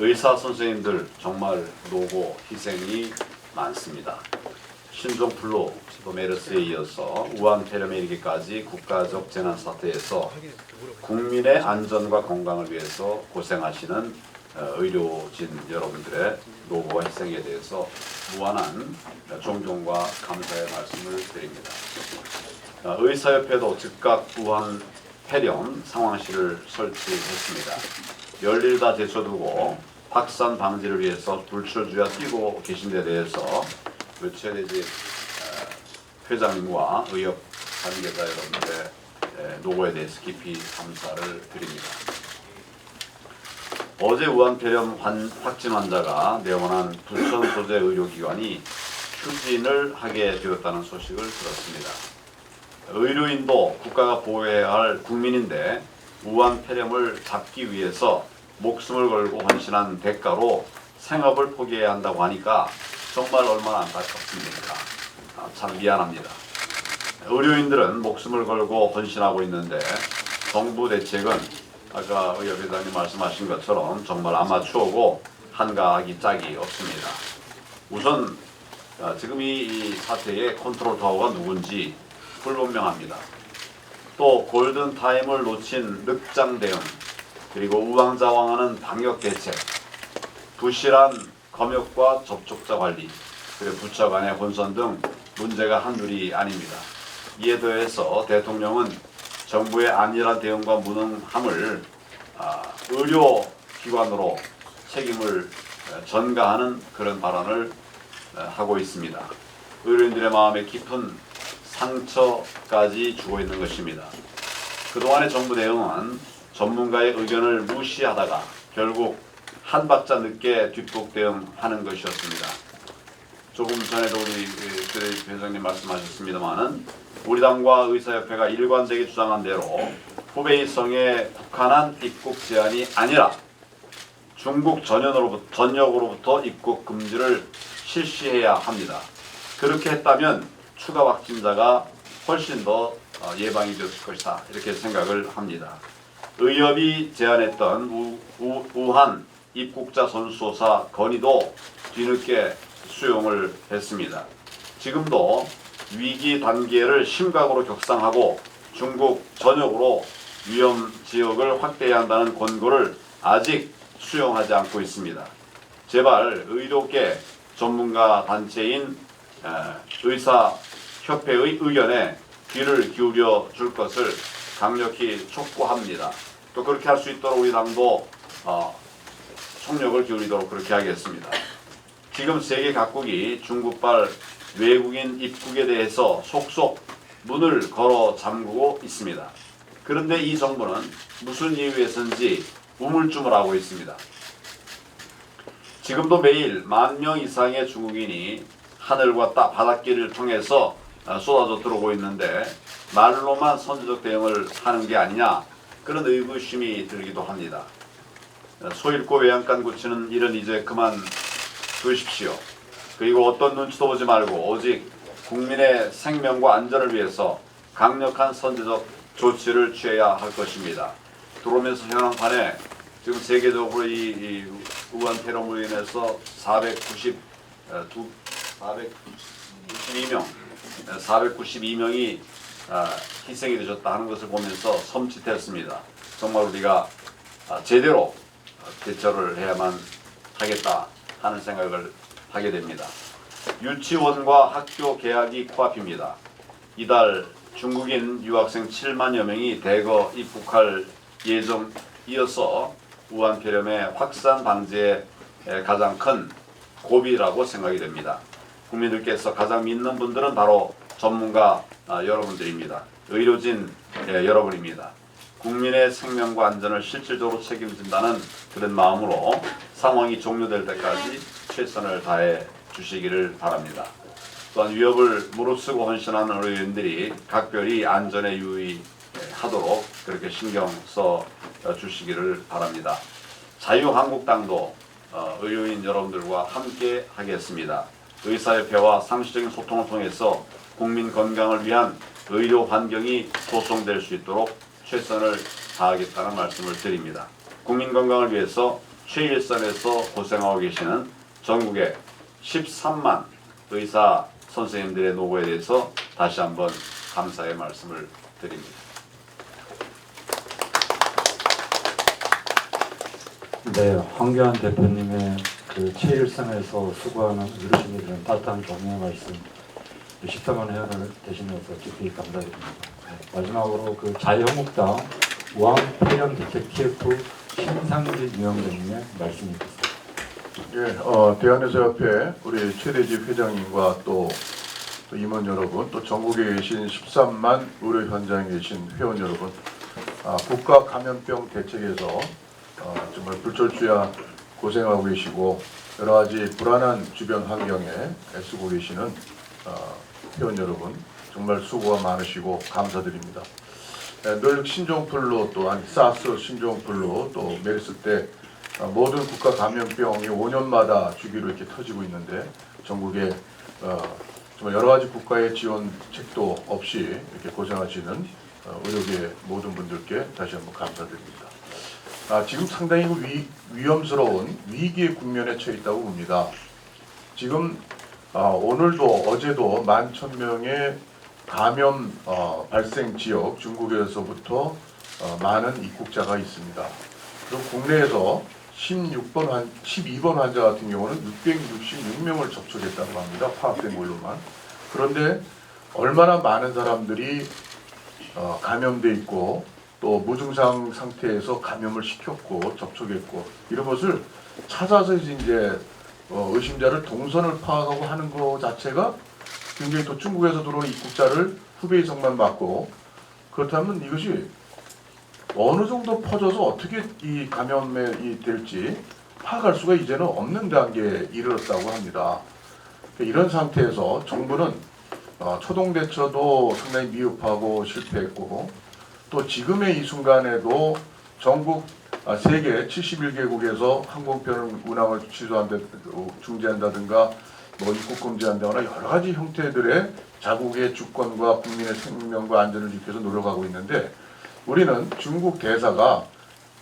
[SPEAKER 4] 의사 선생님들 정말 노고 희생이 많습니다. 신종플루, 메르스에 이어서 우한폐렴에 이르기까지 국가적 재난사태에서 국민의 안전과 건강을 위해서 고생하시는 의료진 여러분들의 노고와 희생에 대해서 무한한 존경과 감사의 말씀을 드립니다. 의사협회도 즉각 우한 폐렴 상황실을 설치했습니다. 열일 다 제쳐두고 확산 방지를 위해서 불철주야 뛰고 계신 데 대해서 최대지 회장님과 의협 관계자 여러분들의 노고에 대해서 깊이 감사를 드립니다. 어제 우한 폐렴 확진 환자가 내원한 부천 소재 의료기관이 휴진을 하게 되었다는 소식을 들었습니다. 의료인도 국가가 보호해야 할 국민인데 우한 폐렴을 잡기 위해서 목숨을 걸고 헌신한 대가로 생업을 포기해야 한다고 하니까 정말 얼마나 안타깝습니까? 참 미안합니다. 의료인들은 목숨을 걸고 헌신하고 있는데 정부 대책은 아까 의협회장님 말씀하신 것처럼 정말 아마추어고 한가하기 짝이 없습니다. 우선 지금 이 사태의 컨트롤 타워가 누군지 불분명합니다. 또 골든타임을 놓친 늑장 대응, 그리고 우왕좌왕하는 방역 대책, 부실한 검역과 접촉자 관리, 그리고 부처 간의 혼선 등 문제가 한둘이 아닙니다. 이에 더해서 대통령은 정부의 안일한 대응과 무능함을 의료기관으로 책임을 전가하는 그런 발언을 하고 있습니다. 의료인들의 마음에 깊은 상처까지 주고 있는 것입니다. 그동안의 정부 대응은 전문가의 의견을 무시하다가 결국 한 박자 늦게 뒷북 대응하는 것이었습니다. 조금 전에도 우리 회장님 말씀하셨습니다마는 우리 당과 의사협회가 일관되게 주장한 대로 후베이성에 국한한 입국 제한이 아니라 중국 전역으로부터 입국 금지를 실시해야 합니다. 그렇게 했다면 추가 확진자가 훨씬 더 예방이 됐을 것이다, 이렇게 생각을 합니다. 의협이 제안했던 우한 입국자 선수조사 건의도 뒤늦게 수용을 했습니다. 지금도 위기 단계를 심각으로 격상하고 중국 전역으로 위험 지역을 확대해야 한다는 권고를 아직 수용하지 않고 있습니다. 제발 의료계 전문가 단체인 의사협회의 의견에 귀를 기울여 줄 것을 강력히 촉구합니다. 또 그렇게 할 수 있도록 우리 당도 총력을 기울이도록 그렇게 하겠습니다. 지금 세계 각국이 중국발 외국인 입국에 대해서 속속 문을 걸어 잠그고 있습니다. 그런데 이 정부는 무슨 이유에서인지 우물쭈물하고 있습니다. 지금도 매일 10,000명 이상의 중국인이 하늘과 바닷길을 통해서 쏟아져 들어오고 있는데 말로만 선제적 대응을 하는 게 아니냐, 그런 의구심이 들기도 합니다. 소잃고 외양간 고치는 일은 이제 그만 두십시오. 그리고 어떤 눈치도 보지 말고 오직 국민의 생명과 안전을 위해서 강력한 선제적 조치를 취해야 할 것입니다. 들어오면서 현황판에 지금 세계적으로 이 우한 폐렴으로 인해서 492명이 희생이 되셨다 하는 것을 보면서 섬찟했습니다. 정말 우리가 제대로 대처를 해야만 하겠다 하는 생각을 하게 됩니다. 유치원과 학교 개학이 코앞입니다. 이달 중국인 유학생 7만여 명이 대거 입국할 예정이어서 우한 폐렴의 확산 방지에 가장 큰 고비라고 생각이 됩니다. 국민들께서 가장 믿는 분들은 바로 전문가 여러분들입니다. 의료진 여러분입니다. 국민의 생명과 안전을 실질적으로 책임진다는 그런 마음으로 상황이 종료될 때까지 최선을 다해 주시기를 바랍니다. 또한 위협을 무릅쓰고 헌신하는 의료인들이 각별히 안전에 유의하도록 그렇게 신경 써 주시기를 바랍니다. 자유한국당도 의료인 여러분들과 함께 하겠습니다. 의사협회와 상시적인 소통을 통해서 국민 건강을 위한 의료 환경이 조성될 수 있도록 최선을 다하겠다는 말씀을 드립니다. 국민 건강을 위해서 최일선에서 고생하고 계시는 전국의 13만 의사 선생님들의 노고에 대해서 다시 한번 감사의 말씀을 드립니다.
[SPEAKER 5] 네, 황교안 대표님의 그 최일선에서 수고하는 어르신들은 따뜻한 격려의 말씀, 13만 회원을 대신해서 깊이 감사드립니다. 네, 마지막으로 그 자유한국당 우한폐렴대책 TF 신상진 위원장님의 말씀이 있겠습니다.
[SPEAKER 3] 예, 대한의사협회 우리 최대집 회장님과 또 임원 여러분, 또 전국에 계신 13만 의료 현장에 계신 회원 여러분, 국가 감염병 대책에서 정말 불철주야 고생하고 계시고 여러 가지 불안한 주변 환경에 애쓰고 계시는 회원 여러분, 정말 수고가 많으시고 감사드립니다. 늘 신종플루 또한 사스 신종플루 또 메르스 때 모든 국가 감염병이 5년마다 주기로 이렇게 터지고 있는데 전국에 정말 여러 가지 국가의 지원책도 없이 이렇게 고생하시는 의료계 모든 분들께 다시 한번 감사드립니다. 지금 상당히 위험스러운 위기의 국면에 처해 있다고 봅니다. 지금 오늘도 어제도 11,000명의 감염 발생 지역 중국에서부터 많은 입국자가 있습니다. 그리고 국내에서 12번 환자 같은 경우는 666명을 접촉했다고 합니다. 파악된 걸로만. 그런데 얼마나 많은 사람들이 감염돼 있고 또 무증상 상태에서 감염을 시켰고 접촉했고 이런 것을 찾아서 이제 의심자를 동선을 파악하고 하는 것 자체가 굉장히 또 중국에서 들어오는 입국자를 후배 이성만 받고 그렇다면 이것이 어느 정도 퍼져서 어떻게 이 감염이 될지 파악할 수가 이제는 없는 단계에 이르렀다고 합니다. 이런 상태에서 정부는 초동 대처도 상당히 미흡하고 실패했고 또 지금의 이 순간에도 전국 세계 71개국에서 항공편 운항을 중지한다든가 뭐 입국 금지한다거나 여러 가지 형태들의 자국의 주권과 국민의 생명과 안전을 지키기 위해서 노력하고 있는데 우리는 중국 대사가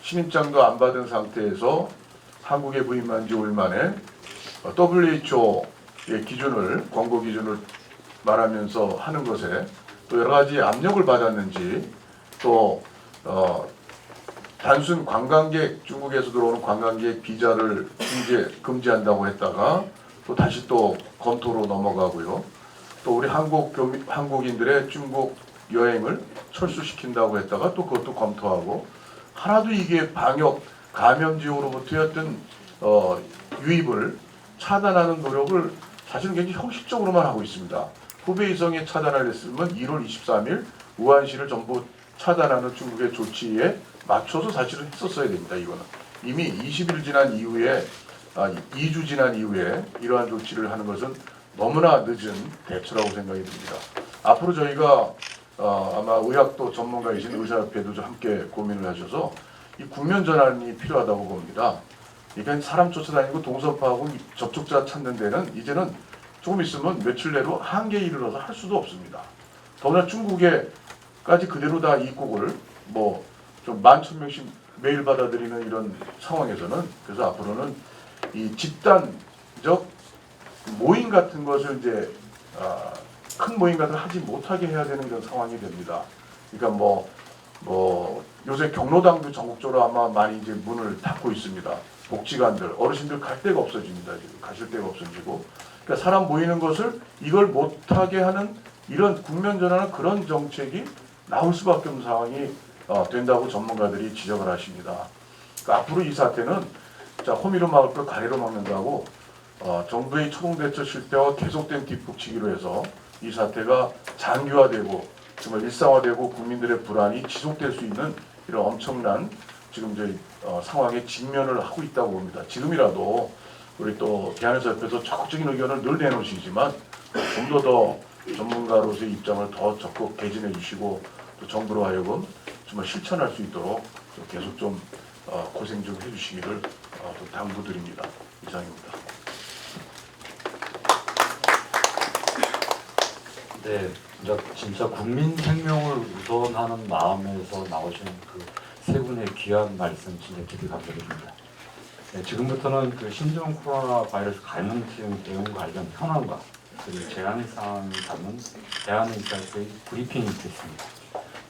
[SPEAKER 3] 신임장도 안 받은 상태에서 한국에 부임한 지 5일 만에 WHO의 기준을, 권고 기준을 말하면서 하는 것에 또 여러 가지 압력을 받았는지 또 단순 관광객, 중국에서 들어오는 관광객 비자를 금지한다고 했다가 또 다시 또 검토로 넘어가고요. 또 우리 한국인들의 중국 여행을 철수시킨다고 했다가 또 그것도 검토하고 하나도 이게 방역 감염지역으로부터의 어떤 유입을 차단하는 노력을 사실은 굉장히 형식적으로만 하고 있습니다. 후베이성에 차단을 했으면 1월 23일 우한시를 전부 차단하는 중국의 조치에 맞춰서 사실은 했었어야 됩니다. 이거는 이미 20일 지난 이후에 2주 지난 이후에 이러한 조치를 하는 것은 너무나 늦은 대처라고 생각이 듭니다. 앞으로 저희가 아마 의학도 전문가이신 의사협회도 함께 고민을 하셔서 이 국면 전환이 필요하다고 봅니다. 그러니까 사람 쫓아다니고 동서파하고 접촉자 찾는 데는 이제는 조금 있으면 며칠 내로 한계에 이르러서 할 수도 없습니다. 더구나 중국에까지 그대로 다 입국을 뭐 좀 11,000명씩 매일 받아들이는 이런 상황에서는 그래서 앞으로는 이 집단적 모임 같은 것을 이제 큰 모임 같은 걸 하지 못하게 해야 되는 그런 상황이 됩니다. 그러니까 뭐 요새 경로당도 전국적으로 아마 많이 이제 문을 닫고 있습니다. 복지관들, 어르신들 갈 데가 없어집니다. 지금 가실 데가 없어지고, 그러니까 사람 모이는 것을 이걸 못하게 하는 이런 국면 전환은 그런 정책이 나올 수밖에 없는 상황이 된다고 전문가들이 지적을 하십니다. 그러니까 앞으로 이 사태는 호미로 막을 걸 가래로 막는다고 정부의 초동 대처 실패와 계속된 뒷북치기로 해서 이 사태가 장기화되고 정말 일상화되고 국민들의 불안이 지속될 수 있는 이런 엄청난 지금 저희 상황에 직면을 하고 있다고 봅니다. 지금이라도 우리 또 대한의사협회에서 적극적인 의견을 늘 내놓으시지만 좀 더 전문가로서의 입장을 더 적극 개진해 주시고 또 정부로 하여금 정말 실천할 수 있도록 계속 좀 고생 좀 해주시기를 좀 당부드립니다. 이상입니다.
[SPEAKER 5] 네, 진짜 국민 생명을 우선하는 마음에서 나오신 그 세 분의 귀한 말씀 진짜 깊이 감사드립니다. 네, 지금부터는 그 신종 코로나 바이러스 감염증 대응 관련 현황과 그리고 제한의 사항을 담은 대한의사협회 브리핑이 있겠습니다.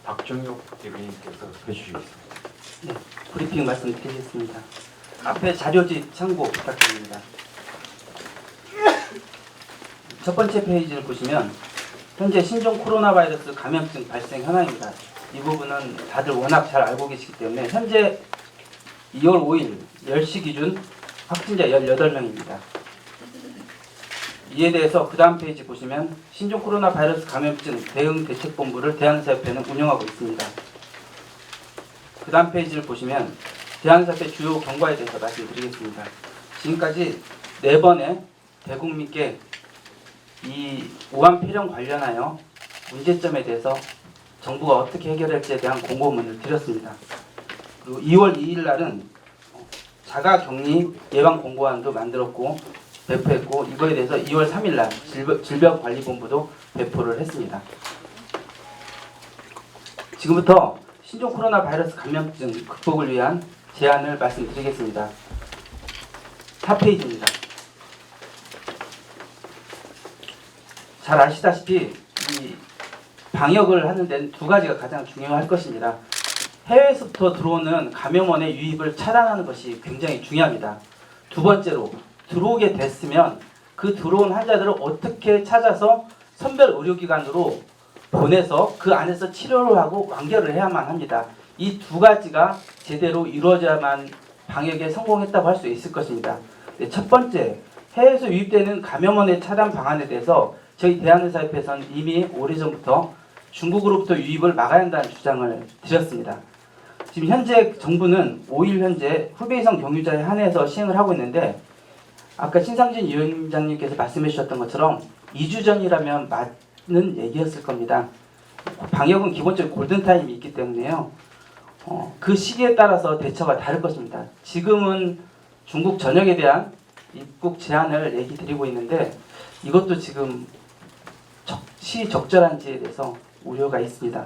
[SPEAKER 5] 박정혁 대변인께서 해주시겠습니다.
[SPEAKER 1] 네, 브리핑 말씀드리겠습니다. 앞에 자료집 참고 부탁드립니다. 첫 번째 페이지를 보시면 현재 신종 코로나 바이러스 감염증 발생 현황입니다. 이 부분은 다들 워낙 잘 알고 계시기 때문에 현재 2월 5일 10시 기준 확진자 18명입니다. 이에 대해서 그 다음 페이지 보시면 신종 코로나 바이러스 감염증 대응 대책본부를 대한의사협회는 운영하고 있습니다. 그 다음 페이지를 보시면 대한의사협회 주요 경과에 대해서 말씀드리겠습니다. 지금까지 4번의 대국민께 이 우한 폐렴 관련하여 문제점에 대해서 정부가 어떻게 해결할지에 대한 공고문을 드렸습니다. 그리고 2월 2일 날은 자가격리 예방 공고안도 만들었고 배포했고, 이거에 대해서 2월 3일 날 질병관리본부도 배포를 했습니다. 지금부터 신종 코로나 바이러스 감염증 극복을 위한 제안을 말씀드리겠습니다. 4페이지입니다. 잘 아시다시피 이 방역을 하는 데는 2가지가 가장 중요할 것입니다. 해외에서부터 들어오는 감염원의 유입을 차단하는 것이 굉장히 중요합니다. 두 번째로 들어오게 됐으면 그 들어온 환자들을 어떻게 찾아서 선별 의료기관으로 보내서 그 안에서 치료를 하고 완결을 해야만 합니다. 이 2가지가 제대로 이루어져야만 방역에 성공했다고 할 수 있을 것입니다. 네, 첫 번째, 해외에서 유입되는 감염원의 차단 방안에 대해서 저희 대한의사협회에서는 이미 오래전부터 중국으로부터 유입을 막아야 한다는 주장을 드렸습니다. 지금 현재 정부는 5일 현재 후베이성 경유자에 한해서 시행을 하고 있는데, 아까 신상진 위원장님께서 말씀해 주셨던 것처럼 2주 전이라면 맞는 얘기였을 겁니다. 방역은 기본적으로 골든타임이 있기 때문에요. 그 시기에 따라서 대처가 다를 것입니다. 지금은 중국 전역에 대한 입국 제한을 얘기 드리고 있는데, 이것도 지금 시적절한지에 대해서 우려가 있습니다.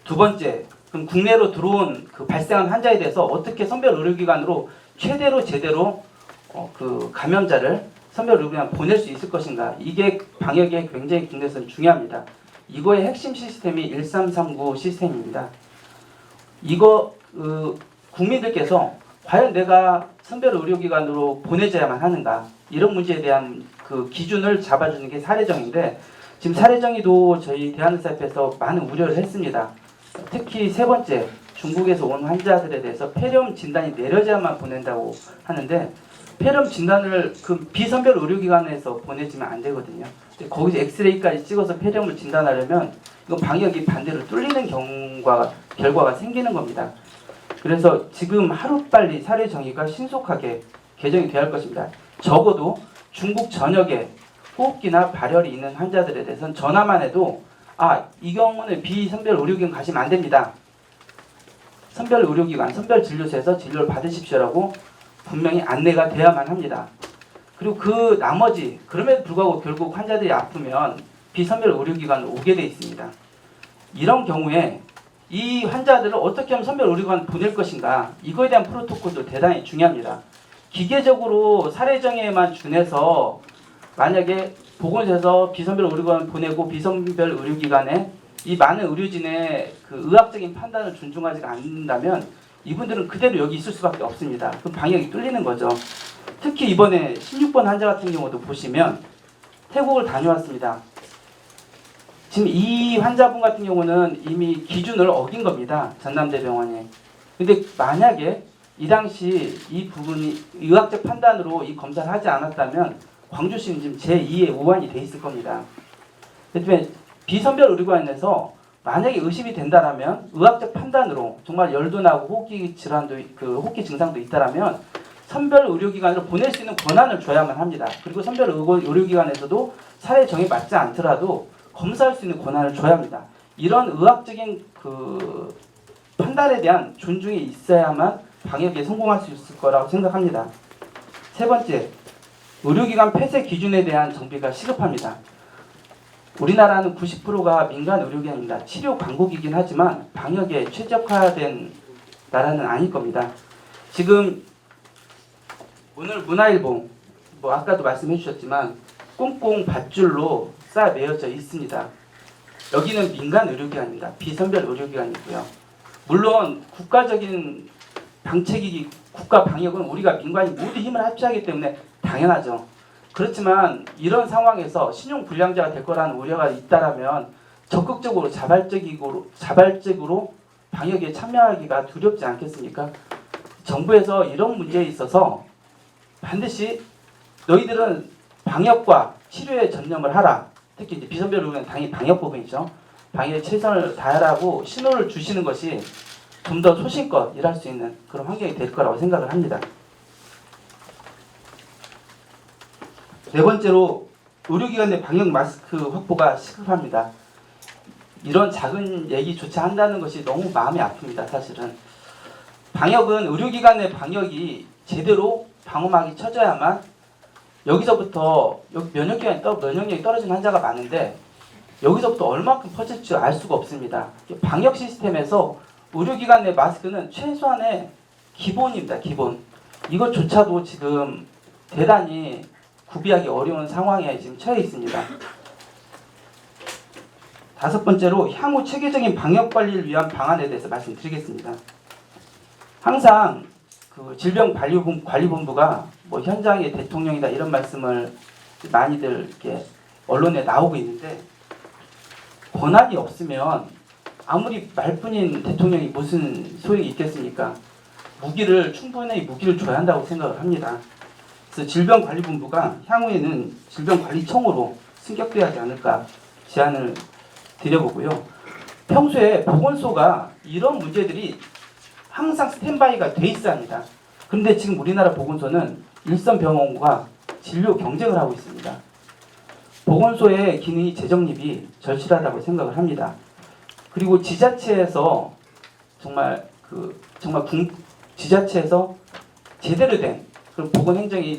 [SPEAKER 1] 두 번째, 그럼 국내로 들어온 그 발생한 환자에 대해서 어떻게 선별 의료기관으로 최대로 제대로 그 감염자를 선별 의료기관 보낼 수 있을 것인가? 이게 방역에 굉장히 국내에서는 중요합니다. 이거의 핵심 시스템이 1339 시스템입니다. 이거 국민들께서 과연 내가 선별 의료기관으로 보내져야만 하는가? 이런 문제에 대한 그 기준을 잡아주는 게 사례정인데, 지금 사례정의도 저희 대한의사협회에서 많은 우려를 했습니다. 특히 세 번째, 중국에서 온 환자들에 대해서 폐렴 진단이 내려져야만 보낸다고 하는데, 폐렴 진단을 그 비선별 의료기관에서 보내지면 안 되거든요. 거기서 엑스레이까지 찍어서 폐렴을 진단하려면 이건 방역이 반대로 뚫리는 결과가 생기는 겁니다. 그래서 지금 하루빨리 사례 정의가 신속하게 개정이 돼야 할 것입니다. 적어도 중국 전역에 호흡기나 발열이 있는 환자들에 대해서는 전화만 해도 이 경우는 비선별 의료기관 가시면 안 됩니다. 선별 의료기관, 선별 진료소에서 진료를 받으십시오라고 분명히 안내가 돼야만 합니다. 그리고 그 나머지, 그럼에도 불구하고 결국 환자들이 아프면 비선별 의료기관으로 오게 돼 있습니다. 이런 경우에 이 환자들을 어떻게 하면 선별 의료기관 보낼 것인가, 이거에 대한 프로토콜도 대단히 중요합니다. 기계적으로 사례정의에만 준해서 만약에 보건소에서 비선별 의료기관 보내고 비선별 의료기관에 이 많은 의료진의 그 의학적인 판단을 존중하지 않는다면 이분들은 그대로 여기 있을 수밖에 없습니다. 그럼 방역이 뚫리는 거죠. 특히 이번에 16번 환자 같은 경우도 보시면 태국을 다녀왔습니다. 지금 이 환자분 같은 경우는 이미 기준을 어긴 겁니다. 전남대병원에. 근데 만약에 이 당시 이 부분이 의학적 판단으로 이 검사를 하지 않았다면 광주시는 지금 제2의 우한이 돼 있을 겁니다. 그렇기 비선별 의료기관에서 만약에 의심이 된다라면 의학적 판단으로 정말 열도 나고 호흡기 질환도 호흡기 증상도 있다라면 선별 의료기관으로 보낼 수 있는 권한을 줘야만 합니다. 그리고 선별 의료기관에서도 사례 정의 맞지 않더라도 검사할 수 있는 권한을 줘야 합니다. 이런 의학적인 그 판단에 대한 존중이 있어야만 방역에 성공할 수 있을 거라고 생각합니다. 세 번째, 의료기관 폐쇄 기준에 대한 정비가 시급합니다. 우리나라는 90%가 민간 의료기관입니다. 치료 강국이긴 하지만 방역에 최적화된 나라는 아닐 겁니다. 지금 오늘 문화일보, 아까도 말씀해 주셨지만 꽁꽁 밧줄로 쌓아 매여져 있습니다. 여기는 민간 의료기관입니다. 비선별 의료기관이고요. 물론 국가적인 방책이 국가 방역은 우리가 민간이 모두 힘을 합치하기 때문에 당연하죠. 그렇지만 이런 상황에서 신용 불량자가 될 거라는 우려가 있다라면 적극적으로 자발적으로 방역에 참여하기가 두렵지 않겠습니까? 정부에서 이런 문제에 있어서 반드시 너희들은 방역과 치료에 전념을 하라. 특히 이제 비선별 의료는 당연히 방역 부분이죠. 방역에 최선을 다하라고 신호를 주시는 것이 좀 더 소신껏 일할 수 있는 그런 환경이 될 거라고 생각을 합니다. 네 번째로 의료기관 내 방역 마스크 확보가 시급합니다. 이런 작은 얘기조차 한다는 것이 너무 마음이 아픕니다. 사실은 방역은 의료기관 내 방역이 제대로 방어막이 쳐져야만 여기서부터 면역력이 떨어진 환자가 많은데 여기서부터 얼마큼 퍼질지 알 수가 없습니다. 방역 시스템에서 의료기관 내 마스크는 최소한의 기본입니다. 기본. 이것조차도 지금 대단히 구비하기 어려운 상황에 지금 처해 있습니다. 다섯 번째로 향후 체계적인 방역 관리를 위한 방안에 대해서 말씀드리겠습니다. 항상 그 질병관리본부가 뭐 현장의 대통령이다 이런 말씀을 많이들 이렇게 언론에 나오고 있는데 권한이 없으면 아무리 말뿐인 대통령이 무슨 소용이 있겠습니까? 충분히 무기를 줘야 한다고 생각을 합니다. 그래서 질병관리본부가 향후에는 질병관리청으로 승격돼야 하지 않을까 제안을 드려보고요. 평소에 보건소가 이런 문제들이 항상 스탠바이가 돼 있어야 합니다. 그런데 지금 우리나라 보건소는 일선 병원과 진료 경쟁을 하고 있습니다. 보건소의 기능이 재정립이 절실하다고 생각을 합니다. 그리고 지자체에서 지자체에서 제대로 된 그런 보건 행정이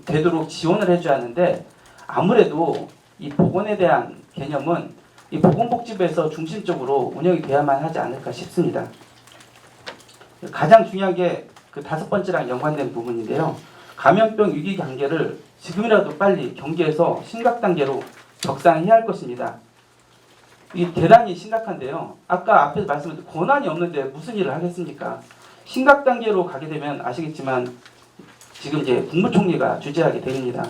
[SPEAKER 1] 되도록 지원을 해줘야 하는데 아무래도 이 보건에 대한 개념은 이 보건복지부에서 중심적으로 운영이 돼야만 하지 않을까 싶습니다. 가장 중요한 게 그 다섯 번째랑 연관된 부분인데요. 감염병 위기 단계를 지금이라도 빨리 경계해서 심각 단계로 격상해야 할 것입니다. 이게 대단히 심각한데요. 아까 앞에서 말씀드린 권한이 없는데 무슨 일을 하겠습니까? 심각 단계로 가게 되면 아시겠지만 지금 이제 국무총리가 주재하게 됩니다.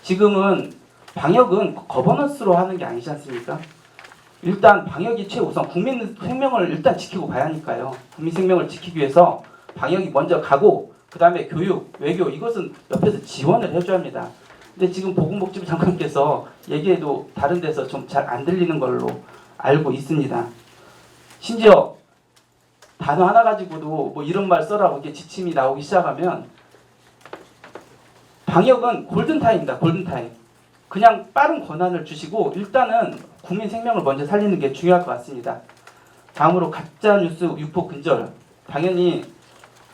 [SPEAKER 1] 지금은 방역은 거버넌스로 하는 게 아니지 않습니까? 일단 방역이 최우선, 국민 생명을 일단 지키고 봐야 하니까요. 국민 생명을 지키기 위해서 방역이 먼저 가고 그 다음에 교육, 외교 이것은 옆에서 지원을 해줘야 합니다. 근데 지금 보건복지부 장관께서 얘기해도 다른 데서 좀 잘 안 들리는 걸로 알고 있습니다. 심지어 단어 하나 가지고도 뭐 이런 말 써라고 이렇게 지침이 나오기 시작하면 방역은 골든타임입니다. 골든타임. 그냥 빠른 권한을 주시고 일단은 국민 생명을 먼저 살리는 게 중요할 것 같습니다. 다음으로 가짜뉴스 유포 근절. 당연히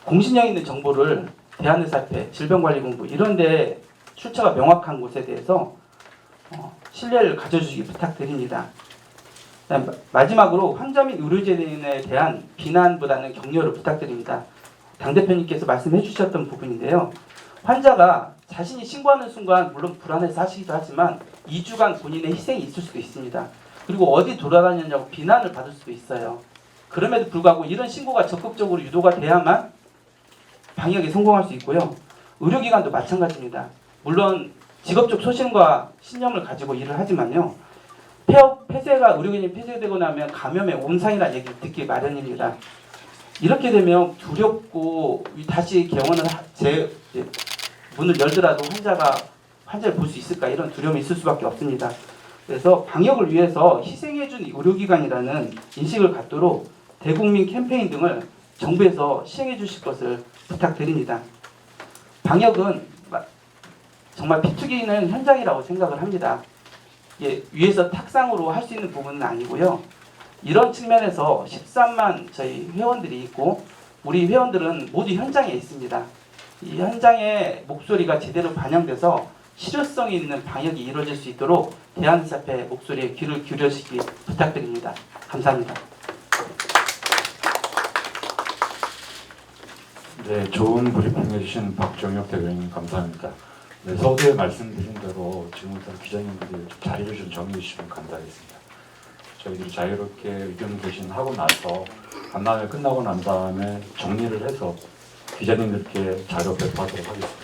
[SPEAKER 1] 공신력 있는 정보를 대한의사협회, 질병관리본부 이런 데 출처가 명확한 곳에 대해서 신뢰를 가져주시기 부탁드립니다. 마지막으로 환자 및 의료진에 대한 비난보다는 격려를 부탁드립니다. 당대표님께서 말씀해 주셨던 부분인데요. 환자가 자신이 신고하는 순간 물론 불안해서 하시기도 하지만 2주간 본인의 희생이 있을 수도 있습니다. 그리고 어디 돌아다녔냐고 비난을 받을 수도 있어요. 그럼에도 불구하고 이런 신고가 적극적으로 유도가 돼야만 방역에 성공할 수 있고요. 의료기관도 마찬가지입니다. 물론 직업적 소신과 신념을 가지고 일을 하지만요. 폐쇄가 의료기관이 폐쇄되고 나면 감염의 온상이라는 얘기를 듣기 마련입니다. 이렇게 되면 두렵고 다시 개원을 문을 열더라도 환자를 볼 수 있을까 이런 두려움이 있을 수밖에 없습니다. 그래서 방역을 위해서 희생해준 의료기관이라는 인식을 갖도록 대국민 캠페인 등을 정부에서 시행해 주실 것을 부탁드립니다. 방역은 정말 비투기는 현장이라고 생각을 합니다. 위에서 탁상으로 할 수 있는 부분은 아니고요. 이런 측면에서 13만 저희 회원들이 있고 우리 회원들은 모두 현장에 있습니다. 이 현장의 목소리가 제대로 반영돼서 실효성 있는 방역이 이루어질 수 있도록 대한의사협회 목소리에 귀를 기울여주시기 부탁드립니다. 감사합니다.
[SPEAKER 5] 네, 좋은 브리핑 해주신 박정혁 대변인 감사합니다. 네, 서두에 말씀드린 대로 지금부터 기자님들이 자리를 좀 정리해 주시면 감사하겠습니다. 저희들이 자유롭게 의견 개진하고 나서 간담회 끝나고 난 다음에 정리를 해서 기자님들께 자료 배포하도록 하겠습니다.